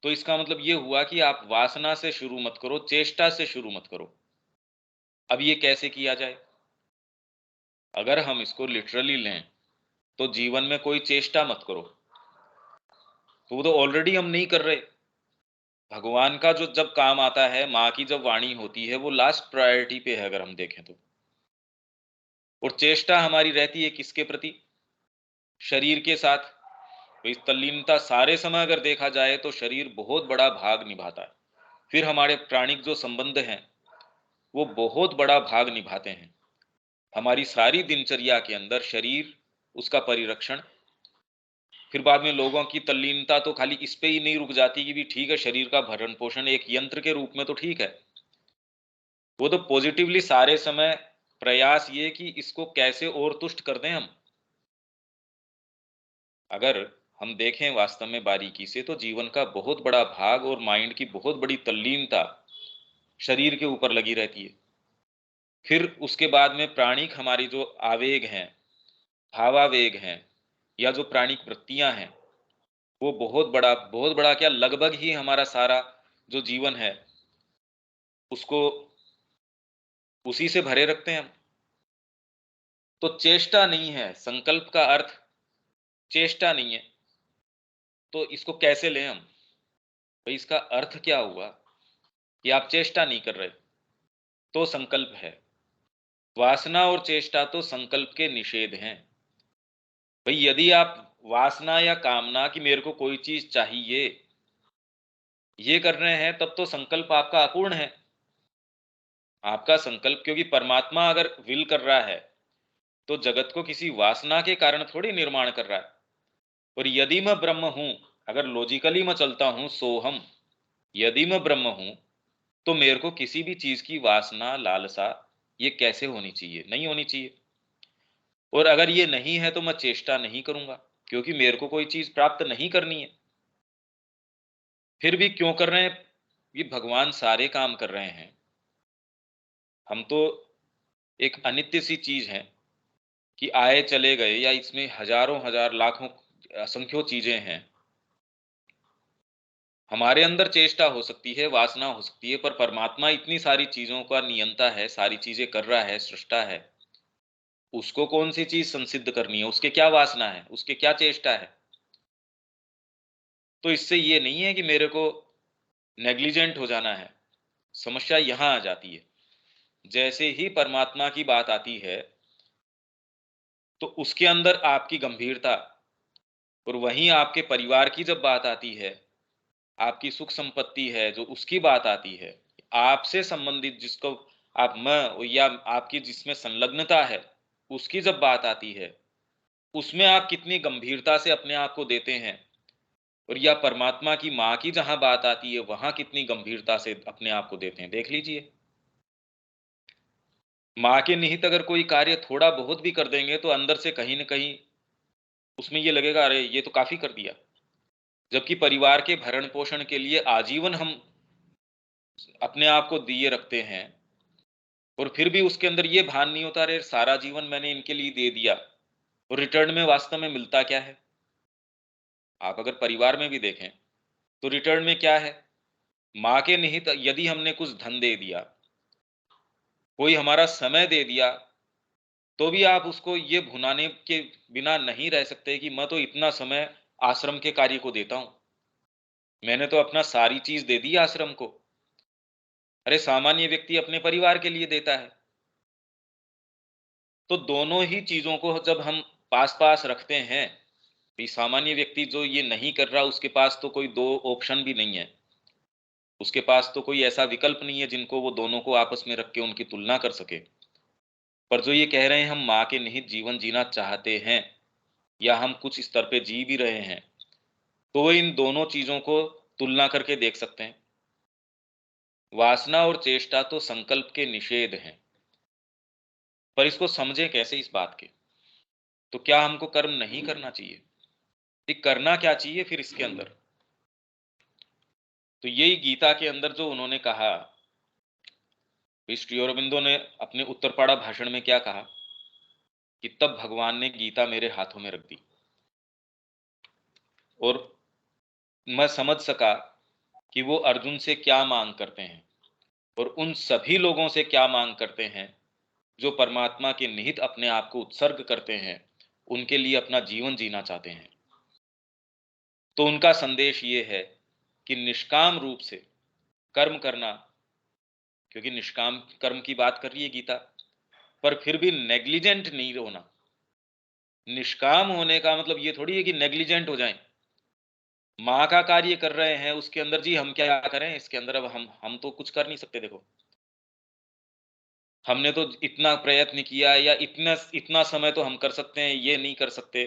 तो इसका मतलब ये हुआ कि आप वासना से शुरू मत करो, चेष्टा से शुरू मत करो। अब ये कैसे किया जाए? अगर हम इसको लिटरली लें तो जीवन में कोई चेष्टा मत करो, तो वो तो ऑलरेडी हम नहीं कर रहे। भगवान का जो जब काम आता है, माँ की जब वाणी होती है, वो लास्ट प्रायोरिटी पे है अगर हम देखें तो। और चेष्टा हमारी रहती है किसके प्रति? शरीर के साथ। तो इस तल्लीनता सारे समय अगर देखा जाए तो शरीर बहुत बड़ा भाग निभाता है। फिर हमारे प्राणिक जो संबंध हैं वो बहुत बड़ा भाग निभाते हैं। हमारी सारी दिनचर्या के अंदर शरीर, उसका परिरक्षण। फिर बाद में लोगों की तल्लीनता तो खाली इस पे ही नहीं रुक जाती कि भी ठीक है, शरीर का भरण पोषण एक यंत्र के रूप में तो ठीक है, वो तो पॉजिटिवली सारे समय प्रयास ये कि इसको कैसे और तुष्ट कर दें हम। अगर हम देखें वास्तव में बारीकी से तो जीवन का बहुत बड़ा भाग और माइंड की बहुत बड़ी तल्लीनता शरीर के ऊपर लगी रहती है। फिर उसके बाद में प्राणिक हमारी जो आवेग हैं, भावावेग हैं, या जो प्राणिक वृत्तियां हैं, वो बहुत बड़ा क्या, लगभग ही हमारा सारा जो जीवन है उसको उसी से भरे रखते हैं हम। तो चेष्टा नहीं है, संकल्प का अर्थ चेष्टा नहीं है। तो इसको कैसे लें हम? भाई इसका अर्थ क्या हुआ कि आप चेष्टा नहीं कर रहे, तो संकल्प है। वासना और चेष्टा तो संकल्प के निषेध हैं। भाई यदि आप वासना या कामना कि मेरे को कोई चीज चाहिए, ये कर रहे हैं, तब तो संकल्प आपका अपूर्ण है। आपका संकल्प, क्योंकि परमात्मा अगर विल कर रहा है तो जगत को किसी वासना के कारण थोड़ी निर्माण कर रहा है। और यदि मैं ब्रह्म हूं, अगर लॉजिकली मैं चलता हूं, सोहम, यदि मैं ब्रह्म हूं तो मेरे को किसी भी चीज की वासना, लालसा ये कैसे होनी चाहिए? नहीं होनी चाहिए। और अगर ये नहीं है तो मैं चेष्टा नहीं करूंगा, क्योंकि मेरे को कोई चीज प्राप्त नहीं करनी है। फिर भी क्यों कर रहे हैं? ये भगवान सारे काम कर रहे हैं। हम तो एक अनित्य सी चीज है कि आए चले गए, या इसमें हजारों हजार लाखों असंख्यों चीजें हैं। हमारे अंदर चेष्टा हो सकती है, वासना हो सकती है, पर परमात्मा इतनी सारी चीजों का नियंता है, सारी चीजें कर रहा है, सृष्टा है। उसको कौन सी चीज संसिद्ध करनी है? उसके क्या वासना है? उसके क्या चेष्टा है? तो इससे ये नहीं है कि मेरे को नेग्लिजेंट हो जाना है। समस्या यहां आ जाती है, जैसे ही परमात्मा की बात आती है तो उसके अंदर आपकी गंभीरता, और वहीं आपके परिवार की जब बात आती है, आपकी सुख संपत्ति है जो उसकी बात आती है, आपसे संबंधित जिसको आप मैं या आपकी जिसमें संलग्नता है, उसकी जब बात आती है, उसमें आप कितनी गंभीरता से अपने आप को देते हैं। और या परमात्मा की माँ की जहां बात आती है, वहां कितनी गंभीरता से अपने आप को देते हैं, देख लीजिए। माँ के निहित अगर कोई कार्य थोड़ा बहुत भी कर देंगे तो अंदर से कहीं ना कहीं उसमें ये लगेगा, अरे ये तो काफी कर दिया। जबकि परिवार के भरण पोषण के लिए आजीवन हम अपने आप को दिए रखते हैं, और फिर भी उसके अंदर ये भान नहीं होता, अरे सारा जीवन मैंने इनके लिए दे दिया, और रिटर्न में वास्तव में मिलता क्या है? आप अगर परिवार में भी देखें तो रिटर्न में क्या है? माँ के निहित यदि हमने कुछ धन दे दिया, कोई हमारा समय दे दिया, तो भी आप उसको ये भुनाने के बिना नहीं रह सकते कि मैं तो इतना समय आश्रम के कार्य को देता हूं, मैंने तो अपना सारी चीज दे दी आश्रम को। अरे सामान्य व्यक्ति अपने परिवार के लिए देता है। तो दोनों ही चीजों को जब हम पास पास रखते हैं, तो सामान्य व्यक्ति जो ये नहीं कर रहा, उसके पास तो कोई दो ऑप्शन भी नहीं है। उसके पास तो कोई ऐसा विकल्प नहीं है जिनको वो दोनों को आपस में रख के उनकी तुलना कर सके। पर जो ये कह रहे हैं हम माँ के निहित जीवन जीना चाहते हैं, या हम कुछ स्तर पे जी भी रहे हैं, तो वो इन दोनों चीजों को तुलना करके देख सकते हैं। वासना और चेष्टा तो संकल्प के निषेध हैं। पर इसको समझे कैसे इस बात के? तो क्या हमको कर्म नहीं करना चाहिए? ये करना क्या चाहिए फिर इसके अंदर? तो यही गीता के अंदर जो उन्होंने कहा, श्री अरविंदो ने अपने उत्तरपाड़ा भाषण में क्या कहा कि तब भगवान ने गीता मेरे हाथों में रख दी, और मैं समझ सका कि वो अर्जुन से क्या मांग करते हैं। और उन सभी लोगों से क्या मांग करते हैं जो परमात्मा के निहित अपने आप को उत्सर्ग करते हैं, उनके लिए अपना जीवन जीना चाहते हैं। तो उनका संदेश ये है कि निष्काम रूप से कर्म करना, क्योंकि निष्काम कर्म की बात कर रही है गीता, पर फिर भी नेग्लिजेंट नहीं होना। निष्काम होने का मतलब ये थोड़ी है कि नेग्लिजेंट हो जाएं। माँ का कार्य कर रहे हैं, उसके अंदर जी हम क्या करें, इसके अंदर अब हम तो कुछ कर नहीं सकते। देखो, हमने तो इतना प्रयत्न किया, या इतना इतना समय तो हम कर सकते हैं, ये नहीं कर सकते।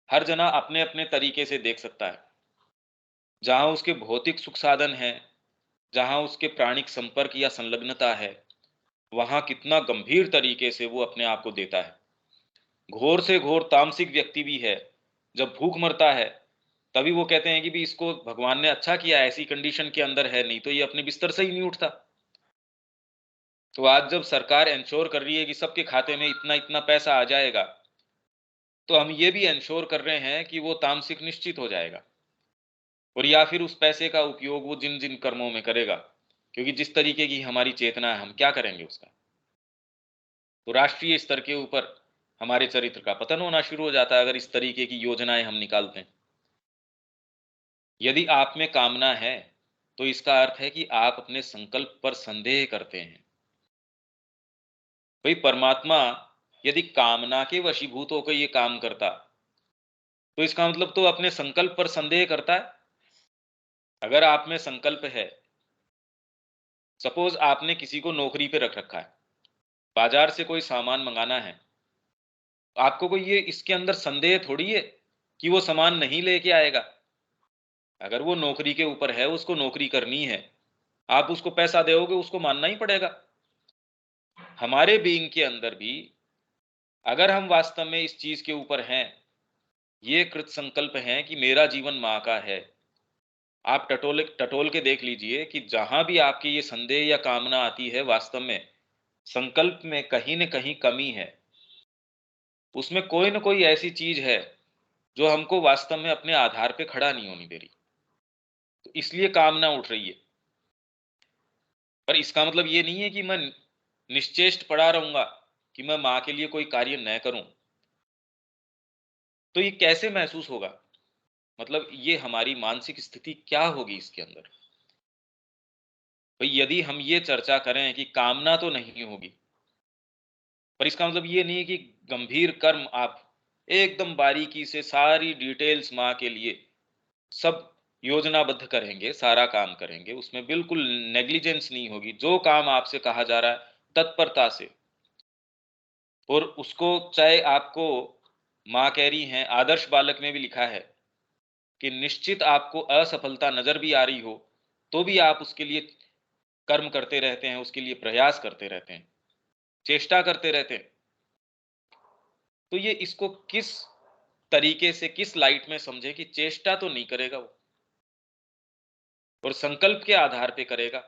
हर जना अपने अपने तरीके से देख सकता है। जहां उसके भौतिक सुख साधन है, जहां उसके प्राणिक संपर्क या संलग्नता है, वहां कितना गंभीर तरीके से वो अपने आप को देता है। घोर से घोर तामसिक व्यक्ति भी है, जब भूख मरता है तभी वो कहते हैं कि भी इसको भगवान ने अच्छा किया, ऐसी कंडीशन के अंदर है, नहीं तो ये अपने बिस्तर से ही नहीं उठता। तो आज जब सरकार इंश्योर कर रही है कि सबके खाते में इतना इतना पैसा आ जाएगा, तो हम ये भी इंश्योर कर रहे हैं कि वो तामसिक निश्चित हो जाएगा, और या फिर उस पैसे का उपयोग वो जिन जिन कर्मों में करेगा, क्योंकि जिस तरीके की हमारी चेतना है, हम क्या करेंगे उसका। तो राष्ट्रीय स्तर के ऊपर हमारे चरित्र का पतन होना शुरू हो जाता है अगर इस तरीके की योजनाएं हम निकालते हैं। यदि आप में कामना है, तो इसका अर्थ है कि आप अपने संकल्प पर संदेह करते हैं। भाई, परमात्मा यदि कामना के वशीभूत होकर ये काम करता, तो इसका मतलब तो अपने संकल्प पर संदेह करता है। अगर आप में संकल्प है, सपोज आपने किसी को नौकरी पे रख रखा है, बाजार से कोई सामान मंगाना है, आपको कोई ये इसके अंदर संदेह थोड़ी है कि वो सामान नहीं लेके आएगा। अगर वो नौकरी के ऊपर है, उसको नौकरी करनी है, आप उसको पैसा दोगे, उसको मानना ही पड़ेगा। हमारे बीइंग के अंदर भी अगर हम वास्तव में इस चीज के ऊपर हैं, ये कृत संकल्प है कि मेरा जीवन माँ का है, आप टटोल टटोल के देख लीजिए कि जहां भी आपकी ये संदेह या कामना आती है, वास्तव में संकल्प में कहीं न कहीं कमी है। उसमें कोई न कोई ऐसी चीज है जो हमको वास्तव में अपने आधार पे खड़ा नहीं होने दे रही, तो इसलिए कामना उठ रही है। पर इसका मतलब ये नहीं है कि मैं निश्चेष्ट पड़ा रहूंगा, कि मैं माँ के लिए कोई कार्य न करूं। तो ये कैसे महसूस होगा, मतलब ये हमारी मानसिक स्थिति क्या होगी इसके अंदर। भाई, यदि हम ये चर्चा करें कि कामना तो नहीं होगी, पर इसका मतलब ये नहीं है कि गंभीर कर्म आप एकदम बारीकी से सारी डिटेल्स माँ के लिए सब योजनाबद्ध करेंगे, सारा काम करेंगे, उसमें बिल्कुल नेग्लिजेंस नहीं होगी। जो काम आपसे कहा जा रहा है तत्परता से, और उसको चाहे आपको माँ कह रही हैं, आदर्श बालक में भी लिखा है कि निश्चित आपको असफलता नजर भी आ रही हो, तो भी आप उसके लिए कर्म करते रहते हैं, उसके लिए प्रयास करते रहते हैं, चेष्टा करते रहते हैं। तो ये इसको किस तरीके से, किस लाइट में समझे कि चेष्टा तो नहीं करेगा वो, और संकल्प के आधार पे करेगा।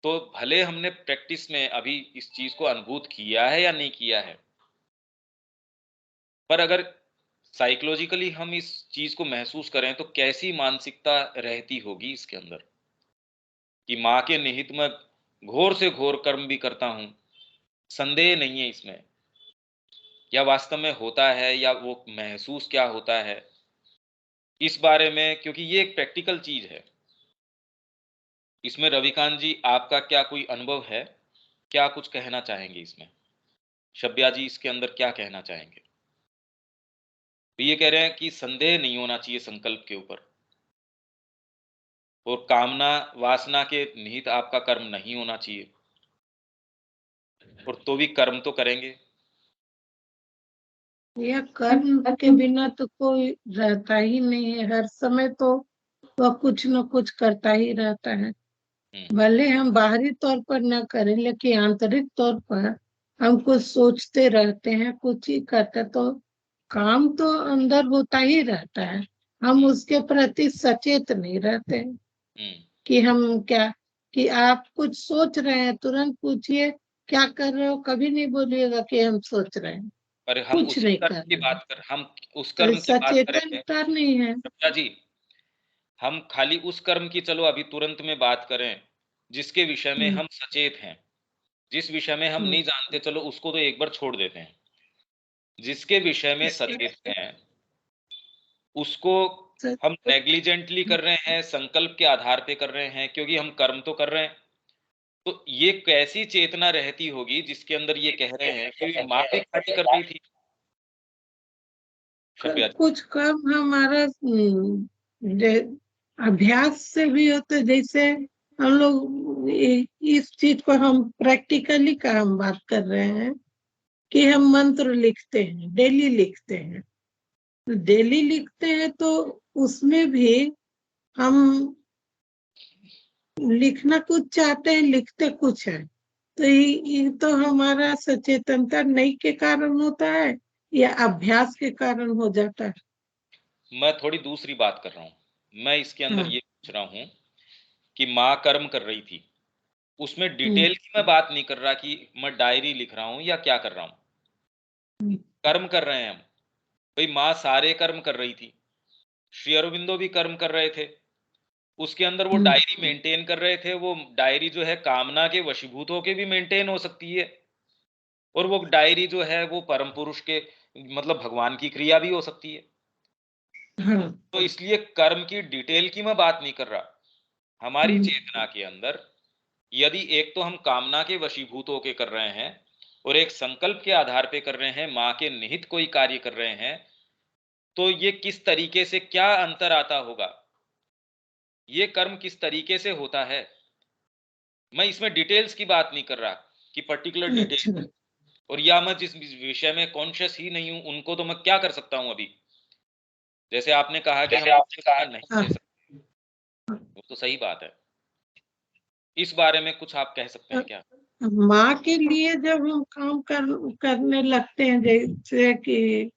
तो भले हमने प्रैक्टिस में अभी इस चीज को अनुभूत किया है या नहीं किया है, पर अगर साइकोलॉजिकली हम इस चीज को महसूस करें, तो कैसी मानसिकता रहती होगी इसके अंदर, कि माँ के निहित में घोर से घोर कर्म भी करता हूं, संदेह नहीं है इसमें, या वास्तव में होता है, या वो महसूस क्या होता है इस बारे में, क्योंकि ये एक प्रैक्टिकल चीज है। इसमें रविकांत जी, आपका क्या कोई अनुभव है, क्या कुछ कहना चाहेंगे इसमें? शब्या जी, इसके अंदर क्या कहना चाहेंगे? तो ये कह रहे हैं कि संदेह नहीं होना चाहिए संकल्प के ऊपर, और कामना वासना के निहित आपका कर्म नहीं होना चाहिए, और तो भी कर्म तो करेंगे। यह कर्म के बिना तो कोई रहता ही नहीं है, हर समय तो वह कुछ न कुछ करता ही रहता है। भले हम बाहरी तौर पर न करें, लेकिन आंतरिक तौर पर हम कुछ सोचते रहते हैं, कुछ ही करते, तो काम तो अंदर होता ही रहता है। हम उसके प्रति सचेत नहीं रहते कि हम क्या, कि आप कुछ सोच रहे हैं तुरंत पूछिए क्या कर रहे हो, कभी नहीं बोलिएगा कि हम सोच रहे हैं। पर हम कुछ उसी नहीं कर्म कर की रहे हैं, बात कर हम उस तो कर्म की बात करें सचेतनता नहीं है। शब्या जी, हम खाली उस कर्म की चलो अभी तुरंत में बात करें, जिसके विषय में हम सचेत हैं। जिस विषय में हम नहीं जानते, चलो उसको तो एक बार छोड़ देते हैं। जिसके विषय में सचेत हैं, उसको हम नेग्लिजेंटली कर रहे हैं, संकल्प के आधार पे कर रहे हैं, क्योंकि हम कर्म तो कर रहे हैं। तो ये कैसी चेतना रहती होगी जिसके अंदर ये कह रहे हैं कि माँ भी कार्य कर रही थी। कुछ काम हमारा अभ्यास से भी होता, जैसे हम लोग इस चीज को हम प्रैक्टिकली का हम बात कर रहे हैं कि हम मंत्र लिखते हैं, डेली लिखते हैं। डेली लिखते हैं तो उसमें भी हम लिखना कुछ चाहते हैं, लिखते कुछ है। तो ये तो हमारा सचेतनता नहीं के कारण होता है या अभ्यास के कारण हो जाता है। मैं थोड़ी दूसरी बात कर रहा हूँ। मैं इसके अंदर ये पूछ रहा हूँ कि माँ कर्म कर रही थी, उसमें डिटेल की मैं बात नहीं कर रहा कि मैं डायरी लिख रहा हूँ या क्या कर रहा हूँ। कर्म कर रहे हैं हम। भाई माँ सारे कर्म कर रही थी, श्री अरविंदो भी कर्म कर रहे थे। उसके अंदर वो डायरी मेंटेन कर रहे थे। वो डायरी जो है कामना के वशीभूत होके भी मेंटेन हो सकती है, और वो डायरी जो है वो परम पुरुष के मतलब भगवान की क्रिया भी हो सकती है। तो इसलिए कर्म की डिटेल की मैं बात नहीं कर रहा। हमारी चेतना के अंदर यदि एक तो हम कामना के वशीभूत होके कर रहे हैं और एक संकल्प के आधार पे कर रहे हैं, माँ के निहित कोई कार्य कर रहे हैं, तो ये किस तरीके से क्या अंतर आता होगा, ये कर्म किस तरीके से होता है। मैं इसमें डिटेल्स की बात नहीं कर रहा कि पर्टिकुलर डिटेल, और या मैं जिस विषय में कॉन्शियस ही नहीं हूं उनको तो मैं क्या कर सकता हूं अभी। जैसे आपने कहा कि हम नहीं कह सकते, वो तो सही बात है। इस बारे में कुछ आप कह सकते हैं क्या? माँ के लिए जब हम काम करने लगते हैं, जैसे कि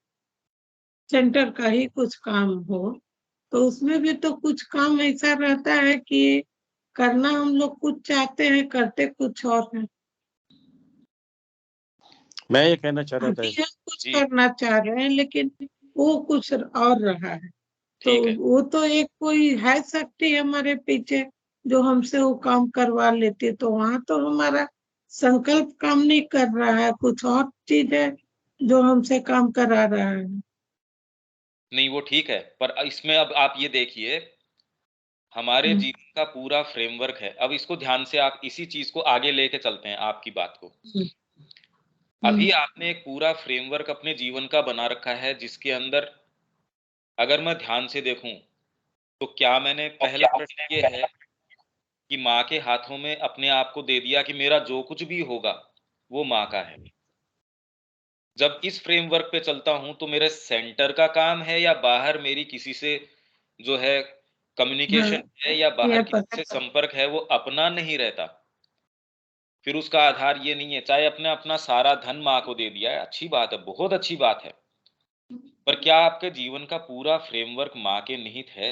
सेंटर का ही कुछ काम हो, तो उसमें भी तो कुछ काम ऐसा रहता है कि करना हम लोग कुछ चाहते हैं, करते कुछ और है। मैं ये कहना चाह रहा था, अभी हम कुछ करना चाह रहे हैं लेकिन वो कुछ और रहा है। तो वो तो एक कोई है शक्ति हमारे पीछे जो हमसे वो काम करवा लेती है। तो वहां तो हमारा संकल्प काम नहीं कर रहा है, कुछ और चीज है जो हमसे काम करा रहा है। नहीं वो ठीक है, पर इसमें अब आप ये देखिए, हमारे जीवन का पूरा फ्रेमवर्क है। अब इसको ध्यान से आप इसी चीज को आगे लेके चलते हैं, आपकी बात को। अभी आपने एक पूरा फ्रेमवर्क अपने जीवन का बना रखा है, जिसके अंदर अगर मैं ध्यान से देखूं तो क्या मैंने पहला प्रश्न ये है कि माँ के हाथों में अपने आप को दे दिया कि मेरा जो कुछ भी होगा वो माँ का है। जब इस फ्रेमवर्क पे चलता हूं तो मेरे सेंटर का काम है या बाहर मेरी किसी से जो है कम्युनिकेशन है या बाहर किसी से संपर्क है, वो अपना नहीं रहता। फिर उसका आधार ये नहीं है, चाहे अपने अपना सारा धन माँ को दे दिया है, अच्छी बात है, बहुत अच्छी बात है, पर क्या आपके जीवन का पूरा फ्रेमवर्क माँ के निहित है?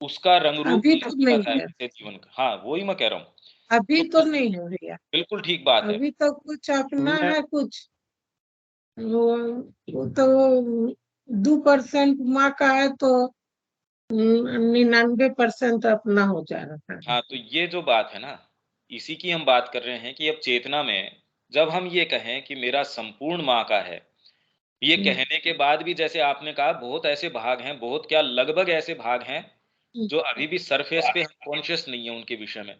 उसका रंग रूप अभी तो नहीं है है, जीवन का। हाँ वही मैं कह रहा हूँ। अभी तो नहीं है भैया। बिल्कुल ठीक बात है। अभी तो कुछ अपना है, कुछ वो तो 2% माँ का है, तो 99% अपना हो जा रहा है। हाँ तो ये जो बात है ना, इसी की हम बात कर रहे हैं कि अब चेतना में जब हम ये कहें कि मेरा संपूर्ण माँ का है, ये कहने के बाद भी जैसे आपने कहा बहुत ऐसे भाग हैं, बहुत क्या लगभग ऐसे भाग हैं जो अभी भी सरफेस पे हम कॉन्शियस नहीं है उनके विषय में।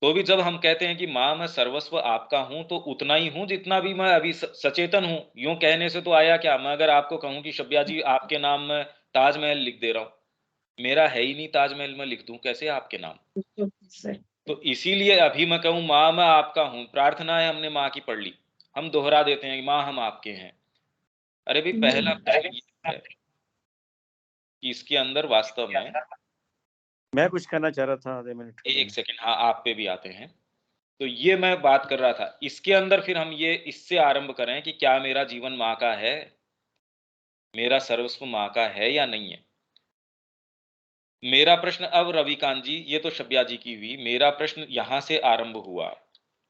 तो भी जब हम कहते हैं कि माँ मैं सर्वस्व आपका हूं, तो उतना ही हूं जितना भी मैं अभी सचेतन हूं। यूं कहने से तो आया क्या, मैं अगर आपको कहूं कि शब्या जी आपके नाम में ताजमहल लिख दे रहा हूं, मेरा है ही नहीं ताजमहल, मैं लिख दूं कैसे आपके नाम? तो इसीलिए अभी मैं कहूं माँ मैं आपका हूं, प्रार्थना है हमने माँ की पढ़ ली, हम दोहरा देते हैं कि माँ हम आपके हैं। अरे भाई पहला प्रश्न ये है कि इसके अंदर वास्तव में, मैं कुछ कहना चाह रहा था, आधे मिनट एक सेकंड, हाँ आप पे भी आते हैं। तो ये मैं बात कर रहा था, इसके अंदर फिर हम ये इससे आरंभ करें कि क्या मेरा जीवन माँ का है, मेरा सर्वस्व माँ का है या नहीं है। मेरा प्रश्न अब रविकांत जी, ये तो शब्या जी की हुई, मेरा प्रश्न यहां से आरंभ हुआ।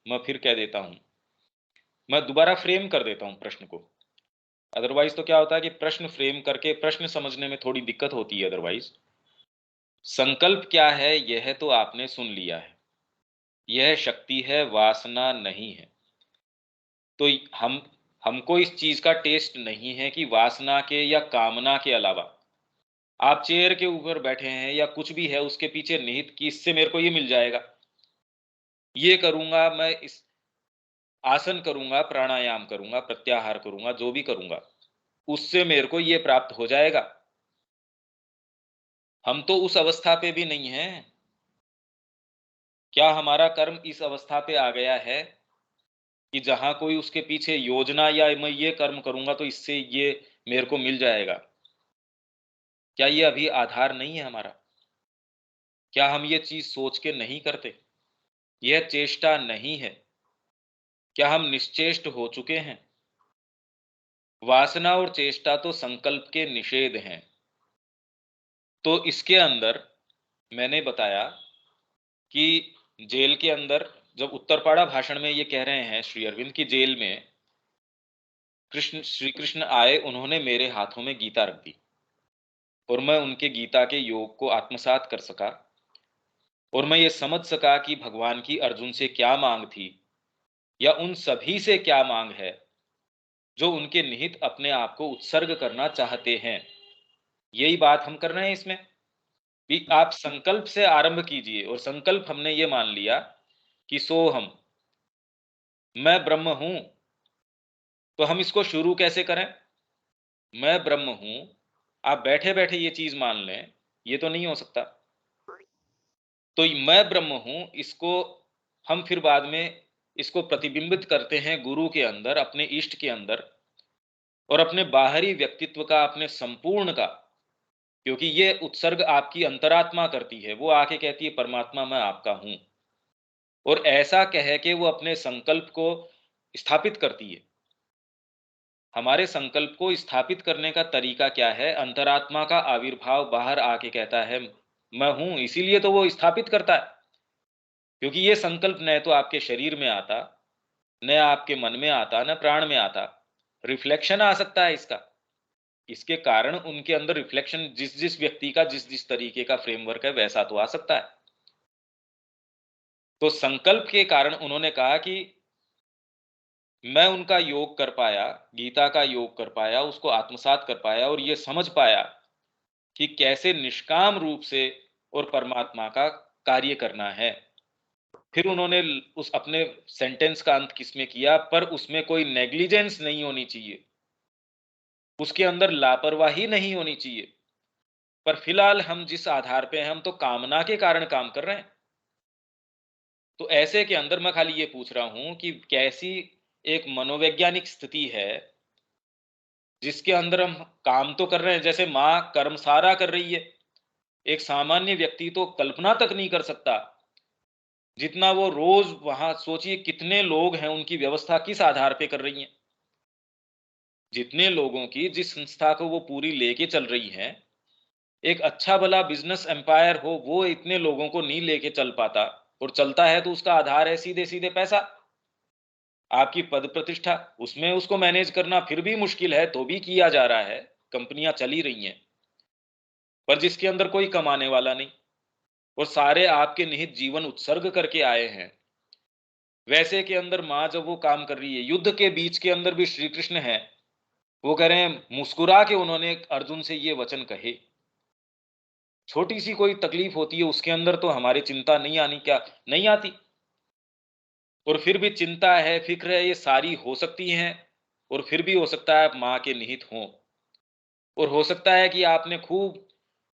मैं फिर कह देता हूं, मैं दोबारा फ्रेम कर देता हूं प्रश्न को। अदरवाइज तो क्या होता है कि प्रश्न फ्रेम करके प्रश्न समझने में थोड़ी दिक्कत होती है अदरवाइज। संकल्प क्या है यह तो आपने सुन लिया है, यह शक्ति है, वासना नहीं है। तो हमको इस चीज का टेस्ट नहीं है कि वासना के या कामना के अलावा आप चेयर के ऊपर बैठे हैं या कुछ भी है उसके पीछे निहित कि इससे मेरे को ये मिल जाएगा, ये करूंगा मैं, इस आसन करूंगा, प्राणायाम करूंगा, प्रत्याहार करूंगा, जो भी करूंगा उससे मेरे को ये प्राप्त हो जाएगा। हम तो उस अवस्था पे भी नहीं हैं। क्या हमारा कर्म इस अवस्था पे आ गया है कि जहां कोई उसके पीछे योजना या मैं ये कर्म करूंगा तो इससे ये मेरे को मिल जाएगा? क्या ये अभी आधार नहीं है हमारा? क्या हम ये चीज सोच के नहीं करते? यह चेष्टा नहीं है? क्या हम निश्चेष्ट हो चुके हैं? वासना और चेष्टा तो संकल्प के निषेध हैं। तो इसके अंदर मैंने बताया कि जेल के अंदर जब उत्तरपाड़ा भाषण में ये कह रहे हैं श्री अरविंद की जेल में श्री कृष्ण आए, उन्होंने मेरे हाथों में गीता रख दी और मैं उनके गीता के योग को आत्मसात कर सका और मैं ये समझ सका कि भगवान की अर्जुन से क्या मांग थी या उन सभी से क्या मांग है जो उनके निहित अपने आप को उत्सर्ग करना चाहते हैं। यही बात हम कर रहे हैं इसमें भी। आप संकल्प से आरंभ कीजिए और संकल्प हमने ये मान लिया कि सोहम, मैं ब्रह्म हूं। तो हम इसको शुरू कैसे करें? मैं ब्रह्म हूं, आप बैठे बैठे ये चीज मान लें, ये तो नहीं हो सकता। तो मैं ब्रह्म हूं, इसको हम फिर बाद में इसको प्रतिबिंबित करते हैं गुरु के अंदर, अपने इष्ट के अंदर और अपने बाहरी व्यक्तित्व का, अपने संपूर्ण का। क्योंकि ये उत्सर्ग आपकी अंतरात्मा करती है, वो आके कहती है परमात्मा मैं आपका हूं, और ऐसा कह के वो अपने संकल्प को स्थापित करती है। हमारे संकल्प को स्थापित करने का तरीका क्या है? अंतरात्मा का आविर्भाव बाहर आके कहता है मैं हूं, इसीलिए तो वो स्थापित करता है। क्योंकि ये संकल्प न तो आपके शरीर में आता, न आपके मन में आता, न प्राण में आता। रिफ्लेक्शन आ सकता है इसका, इसके कारण उनके अंदर रिफ्लेक्शन, जिस जिस व्यक्ति का जिस जिस तरीके का फ्रेमवर्क है वैसा तो आ सकता है। तो संकल्प के कारण उन्होंने कहा कि मैं उनका योग कर पाया, गीता का योग कर पाया, उसको आत्मसात कर पाया और ये समझ पाया कि कैसे निष्काम रूप से और परमात्मा का कार्य करना है। फिर उन्होंने उस अपने सेंटेंस का अंत किसमें किया? पर उसमें कोई नेग्लिजेंस नहीं होनी चाहिए, उसके अंदर लापरवाही नहीं होनी चाहिए। पर फिलहाल हम जिस आधार पे हैं, हम तो कामना के कारण काम कर रहे हैं। तो ऐसे के अंदर मैं खाली ये पूछ रहा हूं कि कैसी एक मनोवैज्ञानिक स्थिति है जिसके अंदर हम काम तो कर रहे हैं, जैसे मां कर्म सारा कर रही है। एक सामान्य व्यक्ति तो कल्पना तक नहीं कर सकता जितना वो रोज वहां, सोचिए कितने लोग हैं, उनकी व्यवस्था किस आधार पे कर रही हैं। जितने लोगों की, जिस संस्था को वो पूरी लेके चल रही हैं, एक अच्छा भला बिजनेस एम्पायर हो, वो इतने लोगों को नहीं लेके चल पाता, और चलता है तो उसका आधार है सीधे सीधे पैसा, आपकी पद प्रतिष्ठा। उसमें उसको मैनेज करना फिर भी मुश्किल है, तो भी किया जा रहा है, कंपनियां चली रही हैं। पर जिसके अंदर कोई कमाने वाला नहीं और सारे आपके निहित जीवन उत्सर्ग करके आए हैं, वैसे के अंदर मां जब वो काम कर रही है, युद्ध के बीच के अंदर भी श्री कृष्ण है, वो कह रहे हैं, मुस्कुरा के उन्होंने अर्जुन से ये वचन कहे। छोटी सी कोई तकलीफ होती है उसके अंदर तो हमारी चिंता नहीं आनी, क्या नहीं आती? और फिर भी चिंता है, फिक्र है, ये सारी हो सकती हैं। और फिर भी हो सकता है आप मां के निहित हों, और हो सकता है कि आपने खूब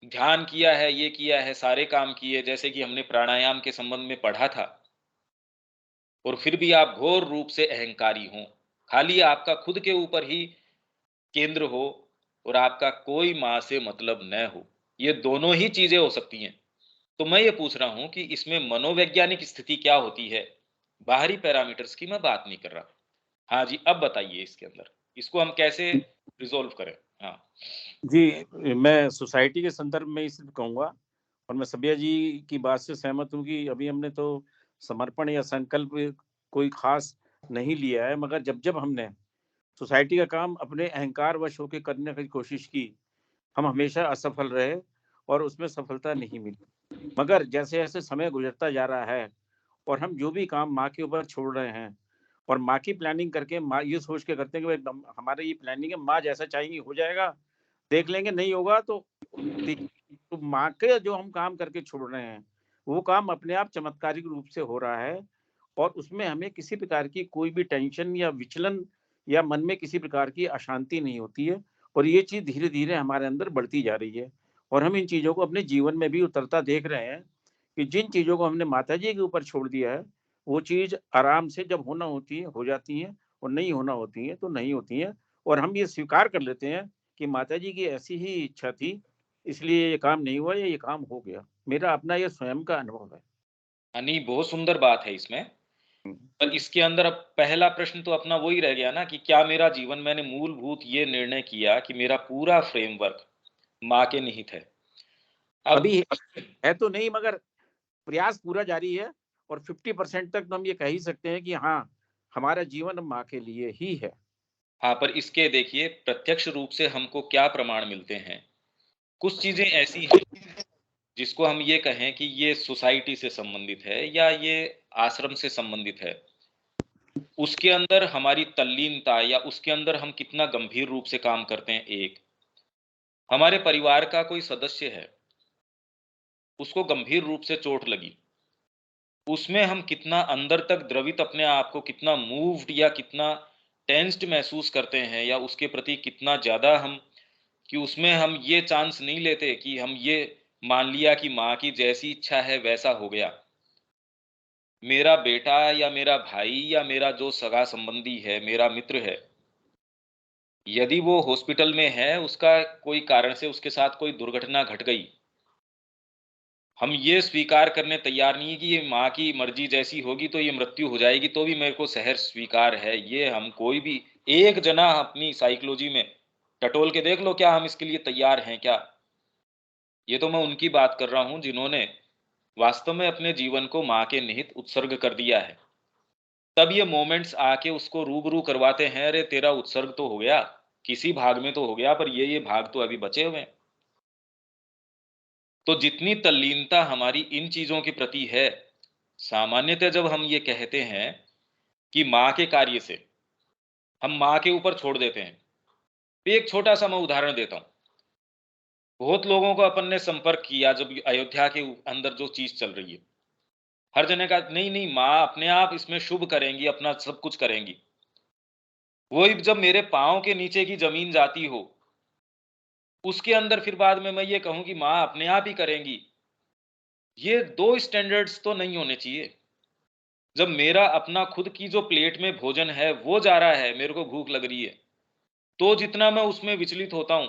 ध्यान किया है, ये किया है, सारे काम किए, जैसे कि हमने प्राणायाम के संबंध में पढ़ा था, और फिर भी आप घोर रूप से अहंकारी हों, खाली आपका खुद के ऊपर ही केंद्र हो और आपका कोई मां से मतलब न हो। ये दोनों ही चीजें हो सकती हैं। तो मैं ये पूछ रहा हूं कि इसमें मनोवैज्ञानिक स्थिति क्या होती है? बाहरी पैरामीटर्स की मैं बात नहीं कर रहा। हाँ जी, अब बताइए इसके अंदर इसको हम कैसे रिजोल्व करें? हाँ जी, मैं सोसाइटी के संदर्भ में ही सिर्फ कहूंगा, और मैं सबिया जी की बात से सहमत हूँ कि अभी हमने तो समर्पण या संकल्प कोई खास नहीं लिया है, मगर जब जब हमने सोसाइटी का काम अपने अहंकार वश होकर करने की कोशिश की, हम हमेशा असफल रहे। और उसमें सफलता नहीं मिली। मगर जैसे जैसे समय गुजरता जा रहा है और हम जो भी काम माँ के ऊपर छोड़ रहे हैं और माँ की प्लानिंग करके माँ ये सोच के करते हैं कि भाई हमारे ये प्लानिंग है, माँ जैसा चाहेंगी हो जाएगा, देख लेंगे, नहीं होगा तो तो माँ के जो हम काम करके छोड़ रहे हैं वो काम अपने आप चमत्कारिक रूप से हो रहा है और उसमें हमें किसी प्रकार की कोई भी टेंशन या विचलन या मन में किसी प्रकार की अशांति नहीं होती है और ये चीज धीरे धीरे हमारे अंदर बढ़ती जा रही है और हम इन चीजों को अपने जीवन में भी उतरता देख रहे हैं कि जिन चीजों को हमने माता जी के ऊपर छोड़ दिया है वो चीज आराम से जब होना होती है हो जाती है और नहीं होना होती है तो नहीं होती है और हम ये स्वीकार कर लेते हैं कि माता जी की ऐसी ही इच्छा थी, इसलिए ये काम नहीं हुआ या ये काम हो गया। मेरा अपना ये स्वयं का अनुभव है। नहीं, बहुत सुंदर बात है इसमें। हुँ। पर इसके अंदर अब पहला प्रश्न तो अपना वही रह गया ना कि क्या मेरा जीवन, मैंने मूलभूत ये निर्णय किया कि मेरा पूरा फ्रेमवर्क माँ के निहित है। अब अभी है तो नहीं मगर प्रयास पूरा जारी है और 50% तक तो हम ये कह ही सकते हैं कि हाँ, हमारा जीवन अब माँ के लिए ही है। हाँ, पर इसके देखिए प्रत्यक्ष रूप से हमको क्या प्रमाण मिलते हैं। कुछ चीज़ें ऐसी हैं जिसको हम ये कहें कि ये सोसाइटी से संबंधित है या ये आश्रम से संबंधित है। उसके अंदर हमारी तल्लीनता या उसके अंदर हम कितना गंभीर रूप से काम करते हैं। एक हमारे परिवार का कोई सदस्य है, उसको गंभीर रूप से चोट लगी, उसमें हम कितना अंदर तक द्रवित, अपने आप को कितना मूव्ड या कितना टेंस्ड महसूस करते हैं या उसके प्रति कितना ज़्यादा हम, कि उसमें हम ये चांस नहीं लेते कि हम ये मान लिया कि माँ की जैसी इच्छा है वैसा हो गया। मेरा बेटा या मेरा भाई या मेरा जो सगा संबंधी है, मेरा मित्र है, यदि वो हॉस्पिटल में है, उसका कोई कारण से उसके साथ कोई दुर्घटना घट गई, हम ये स्वीकार करने तैयार नहीं है कि ये माँ की मर्जी जैसी होगी तो ये मृत्यु हो जाएगी तो भी मेरे को सहर्ष स्वीकार है। ये हम कोई भी एक जना अपनी साइकोलॉजी में टटोल के देख लो, क्या हम इसके लिए तैयार हैं क्या? ये तो मैं उनकी बात कर रहा हूँ जिन्होंने वास्तव में अपने जीवन को माँ के निहित उत्सर्ग कर दिया है। तब ये मोमेंट्स आके उसको रूबरू करवाते हैं, अरे तेरा उत्सर्ग तो हो गया, किसी भाग में तो हो गया, पर ये भाग तो अभी बचे हुए हैं। तो जितनी तल्लीनता हमारी इन चीजों के प्रति है, सामान्यतः जब हम ये कहते हैं कि माँ के कार्य से हम माँ के ऊपर छोड़ देते हैं, तो एक छोटा सा मैं उदाहरण देता हूँ। बहुत लोगों को अपन ने संपर्क किया जब अयोध्या के अंदर जो चीज चल रही है, हर जने का नहीं नहीं माँ अपने आप इसमें शुभ करेंगी, अपना सब कुछ करेंगी। वही जब मेरे पाँव के नीचे की जमीन जाती हो, उसके अंदर फिर बाद में मैं ये कहूं कि माँ अपने आप ही करेंगी, ये दो स्टैंडर्ड्स तो नहीं होने चाहिए। जब मेरा अपना खुद की जो प्लेट में भोजन है वो जा रहा है, मेरे को भूख लग रही है, तो जितना मैं उसमें विचलित होता हूं,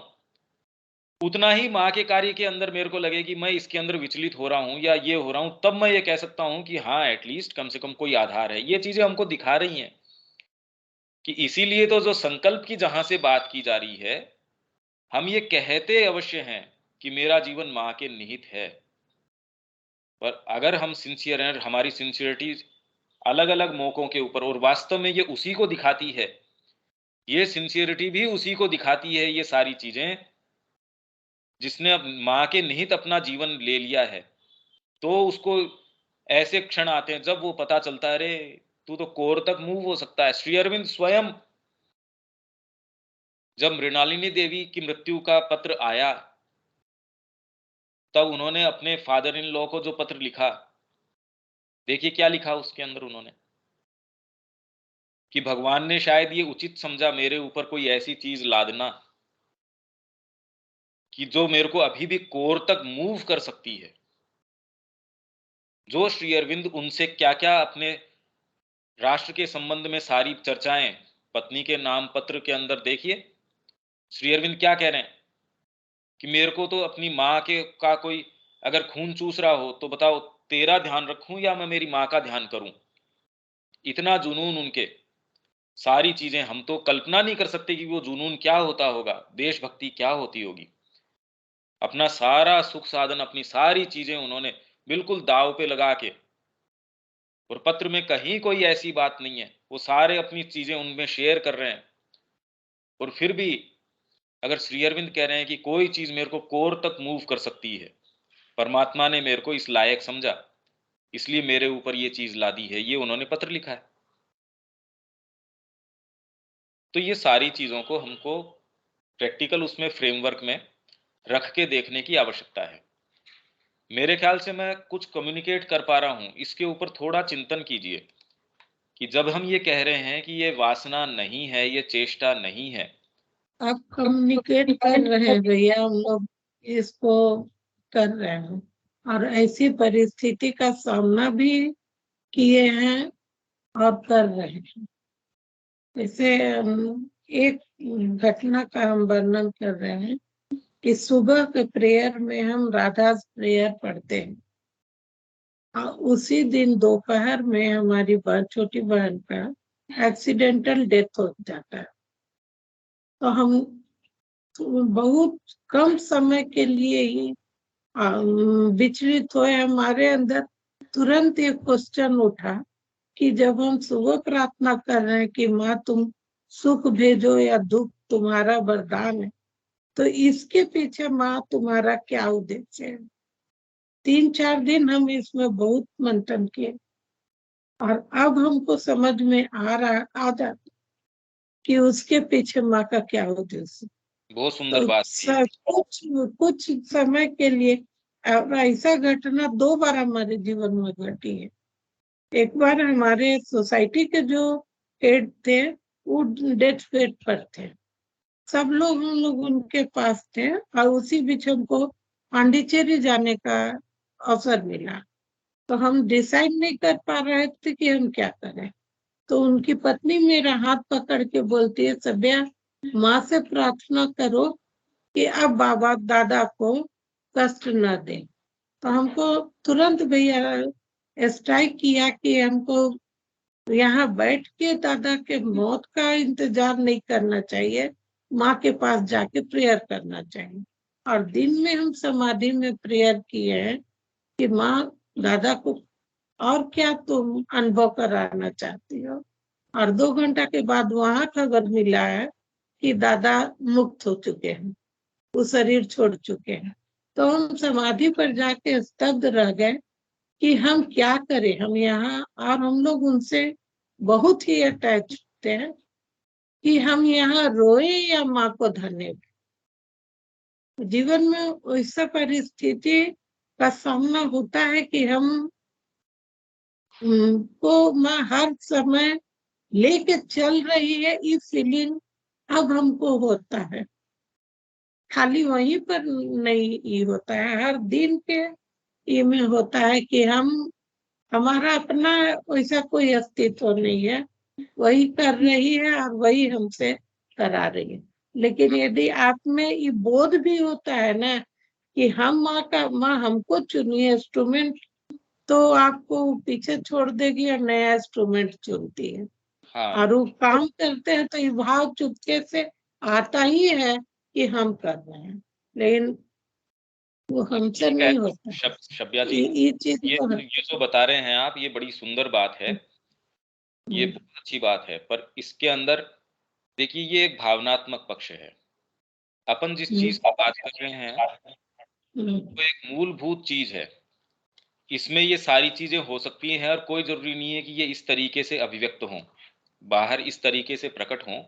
उतना ही माँ के कार्य के अंदर मेरे को लगे कि मैं इसके अंदर विचलित हो रहा हूं या ये हो रहा हूं, तब मैं ये कह सकता हूं कि हाँ, एटलीस्ट कम से कम कोई आधार है। ये चीजें हमको दिखा रही हैं कि इसीलिए तो जो संकल्प की जहां से बात की जा रही है, हम ये कहते अवश्य हैं कि मेरा जीवन माँ के निहित है, पर अगर हम सिंसियर हैं, हमारी सिंसियरिटी अलग अलग मौकों के ऊपर, और वास्तव में ये उसी को दिखाती है, ये सिंसियरिटी भी उसी को दिखाती है, ये सारी चीजें जिसने अब माँ के निहित अपना जीवन ले लिया है, तो उसको ऐसे क्षण आते हैं जब वो पता चलता है, अरे तू तो कोर तक मूव हो सकता है। श्री अरविंद स्वयं, जब मृणालिनी देवी की मृत्यु का पत्र आया, तब उन्होंने अपने फादर इन लॉ को जो पत्र लिखा, देखिए क्या लिखा उसके अंदर उन्होंने, कि भगवान ने शायद ये उचित समझा मेरे ऊपर कोई ऐसी चीज लादना कि जो मेरे को अभी भी कोर तक मूव कर सकती है। जो श्री अरविंद उनसे क्या क्या अपने राष्ट्र के संबंध में सारी चर्चाएं पत्नी के नाम पत्र के अंदर देखिए, श्री अरविंद क्या कह रहे हैं कि मेरे को तो अपनी माँ के का कोई अगर खून चूस रहा हो तो बताओ, तेरा ध्यान रखूं या मैं मेरी माँ का ध्यान करूं। इतना जुनून उनके, सारी चीजें हम तो कल्पना नहीं कर सकते कि वो जुनून क्या होता होगा, देशभक्ति क्या होती होगी। अपना सारा सुख साधन, अपनी सारी चीजें उन्होंने बिल्कुल दांव पे लगा के, और पत्र में कहीं कोई ऐसी बात नहीं है, वो सारे अपनी चीजें उनमें शेयर कर रहे हैं, और फिर भी अगर श्री अरविंद कह रहे हैं कि कोई चीज मेरे को कोर तक मूव कर सकती है, परमात्मा ने मेरे को इस लायक समझा, इसलिए मेरे ऊपर ये चीज ला दी है, ये उन्होंने पत्र लिखा है। तो ये सारी चीजों को हमको प्रैक्टिकल उसमें फ्रेमवर्क में रख के देखने की आवश्यकता है। मेरे ख्याल से मैं कुछ कम्युनिकेट कर पा रहा हूं, इसके ऊपर थोड़ा चिंतन कीजिए कि जब हम ये कह रहे हैं कि ये वासना नहीं है, ये चेष्टा नहीं है। आप कम्युनिकेट कर रहे हैं भैया, हम लोग इसको कर रहे हैं और ऐसी परिस्थिति का सामना भी किए हैं और कर रहे हैं। जैसे एक घटना का हम वर्णन कर रहे हैं कि सुबह के प्रेयर में हम राधास प्रेयर पढ़ते हैं और उसी दिन दोपहर में हमारी छोटी बहन का एक्सीडेंटल डेथ हो जाता है। तो हम बहुत कम समय के लिए ही विचलित हुए। हमारे अंदर तुरंत एक क्वेश्चन उठा कि जब हम सुबह प्रार्थना कर रहे हैं कि माँ तुम सुख भेजो या दुख तुम्हारा वरदान है, तो इसके पीछे माँ तुम्हारा क्या उद्देश्य है। 3-4 दिन हम इसमें बहुत मंथन किए और अब हमको समझ में आ जाता कि उसके पीछे माँ का क्या उद्देश्य। बहुत सुंदर तो बात थी। कुछ समय के लिए ऐसा घटना 2 बार हमारे जीवन में घटी है। एक बार हमारे सोसाइटी के जो हेड थे वो डेथ बेड पर थे, सब लोग हम लोग उनके पास थे और उसी बीच हमको पांडिचेरी जाने का अवसर मिला। तो हम डिसाइड नहीं कर पा रहे थे कि हम क्या करें। तो उनकी पत्नी मेरा हाथ पकड़ के बोलती है, सभ्या माँ से प्रार्थना करो कि अब बाबा दादा को कष्ट न दे। तो हमको तुरंत भैया स्ट्राइक किया कि हमको यहाँ बैठ के दादा के मौत का इंतजार नहीं करना चाहिए, माँ के पास जाके प्रेयर करना चाहिए। और दिन में हम समाधि में प्रेयर किए हैं कि माँ दादा को और क्या तुम अनुभव कराना चाहती हो। और 2 घंटा के बाद वहां खबर मिला है कि दादा मुक्त हो चुके हैं, वो शरीर छोड़ चुके हैं। तो हम समाधि पर जाके स्तब्ध रह गए कि हम क्या करें। हम यहाँ और हम लोग उनसे बहुत ही अटैच हैं कि हम यहाँ रोए या माँ को धन्य। जीवन में ऐसा परिस्थिति का सामना होता है कि हम को माँ हर समय लेके चल रही है, ये फीलिंग अब हमको होता है। खाली वहीं पर नहीं ये होता है, हर दिन के ये में होता है कि हमारा अपना वैसा कोई अस्तित्व नहीं है, वही कर रही है और वही हमसे करा रही है। लेकिन यदि आप में ये बोध भी होता है ना कि हम माँ हमको चुनी इंस्ट्रूमेंट, तो आपको पीछे छोड़ देगी और नया इंस्ट्रूमेंट चुनती है। हाँ, और वो काम करते हैं तो ये भाव चुपके से आता ही है कि हम कर रहे हैं, लेकिन वो हमसे ठीक है। नहीं होता है। शब्या जी, ये चीज ये तो है। ये जो बता रहे हैं आप, ये बड़ी सुंदर बात है, ये बहुत अच्छी बात है। पर इसके अंदर देखिए, ये एक भावनात्मक पक्ष है। अपन जिस चीज की बात कर रहे हैं वो एक मूलभूत चीज है। इसमें ये सारी चीजें हो सकती हैं और कोई जरूरी नहीं है कि ये इस तरीके से अभिव्यक्त हों, बाहर इस तरीके से प्रकट हों,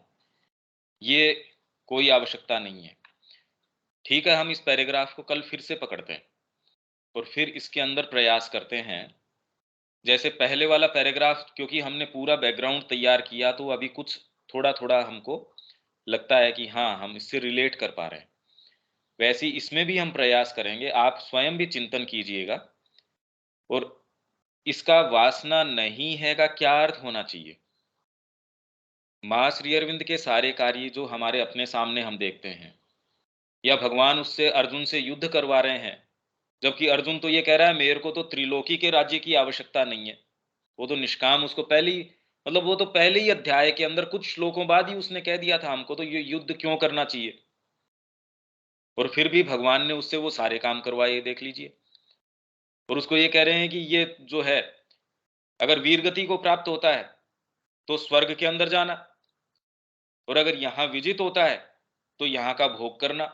ये कोई आवश्यकता नहीं है। ठीक है, हम इस पैराग्राफ को कल फिर से पकड़ते हैं और फिर इसके अंदर प्रयास करते हैं। जैसे पहले वाला पैराग्राफ, क्योंकि हमने पूरा बैकग्राउंड तैयार किया, तो अभी कुछ थोड़ा थोड़ा हमको लगता है कि हाँ, हम इससे रिलेट कर पा रहे हैं। वैसे ही इसमें भी हम प्रयास करेंगे। आप स्वयं भी चिंतन कीजिएगा और इसका वासना नहीं है का क्या अर्थ होना चाहिए। माँ श्री अरविंद के सारे कार्य जो हमारे अपने सामने हम देखते हैं, या भगवान उससे अर्जुन से युद्ध करवा रहे हैं, जबकि अर्जुन तो ये कह रहा है मेरे को तो त्रिलोकी के राज्य की आवश्यकता नहीं है। वो तो निष्काम, उसको पहले ही, मतलब वो तो पहले ही अध्याय के अंदर कुछ श्लोकों बाद ही उसने कह दिया था हमको तो ये युद्ध क्यों करना चाहिए। और फिर भी भगवान ने उससे वो सारे काम करवाए, देख लीजिए। और उसको ये कह रहे हैं कि ये जो है, अगर वीर गति को प्राप्त होता है तो स्वर्ग के अंदर जाना, और अगर यहां विजित होता है तो यहाँ का भोग करना।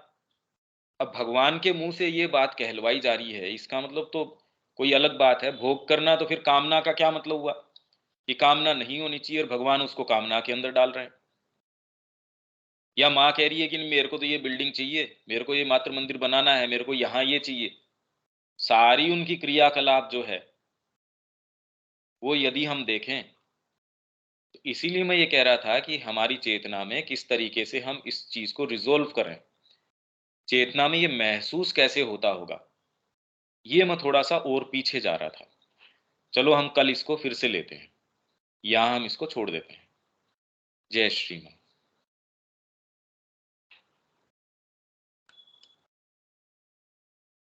अब भगवान के मुंह से ये बात कहलवाई जा रही है, इसका मतलब तो कोई अलग बात है। भोग करना तो फिर कामना का क्या मतलब हुआ कि कामना नहीं होनी चाहिए और भगवान उसको कामना के अंदर डाल रहे हैं। या माँ कह रही है कि मेरे को तो ये बिल्डिंग चाहिए, मेरे को ये मातृ मंदिर बनाना है, मेरे को यहाँ ये चाहिए। सारी उनकी क्रियाकलाप जो है वो यदि हम देखें, तो इसीलिए मैं ये कह रहा था कि हमारी चेतना में किस तरीके से हम इस चीज को रिजोल्व करें, चेतना में ये महसूस कैसे होता होगा, ये मैं थोड़ा सा और पीछे जा रहा था। चलो हम कल इसको फिर से लेते हैं, यहाँ हम इसको छोड़ देते हैं। जय श्री राम।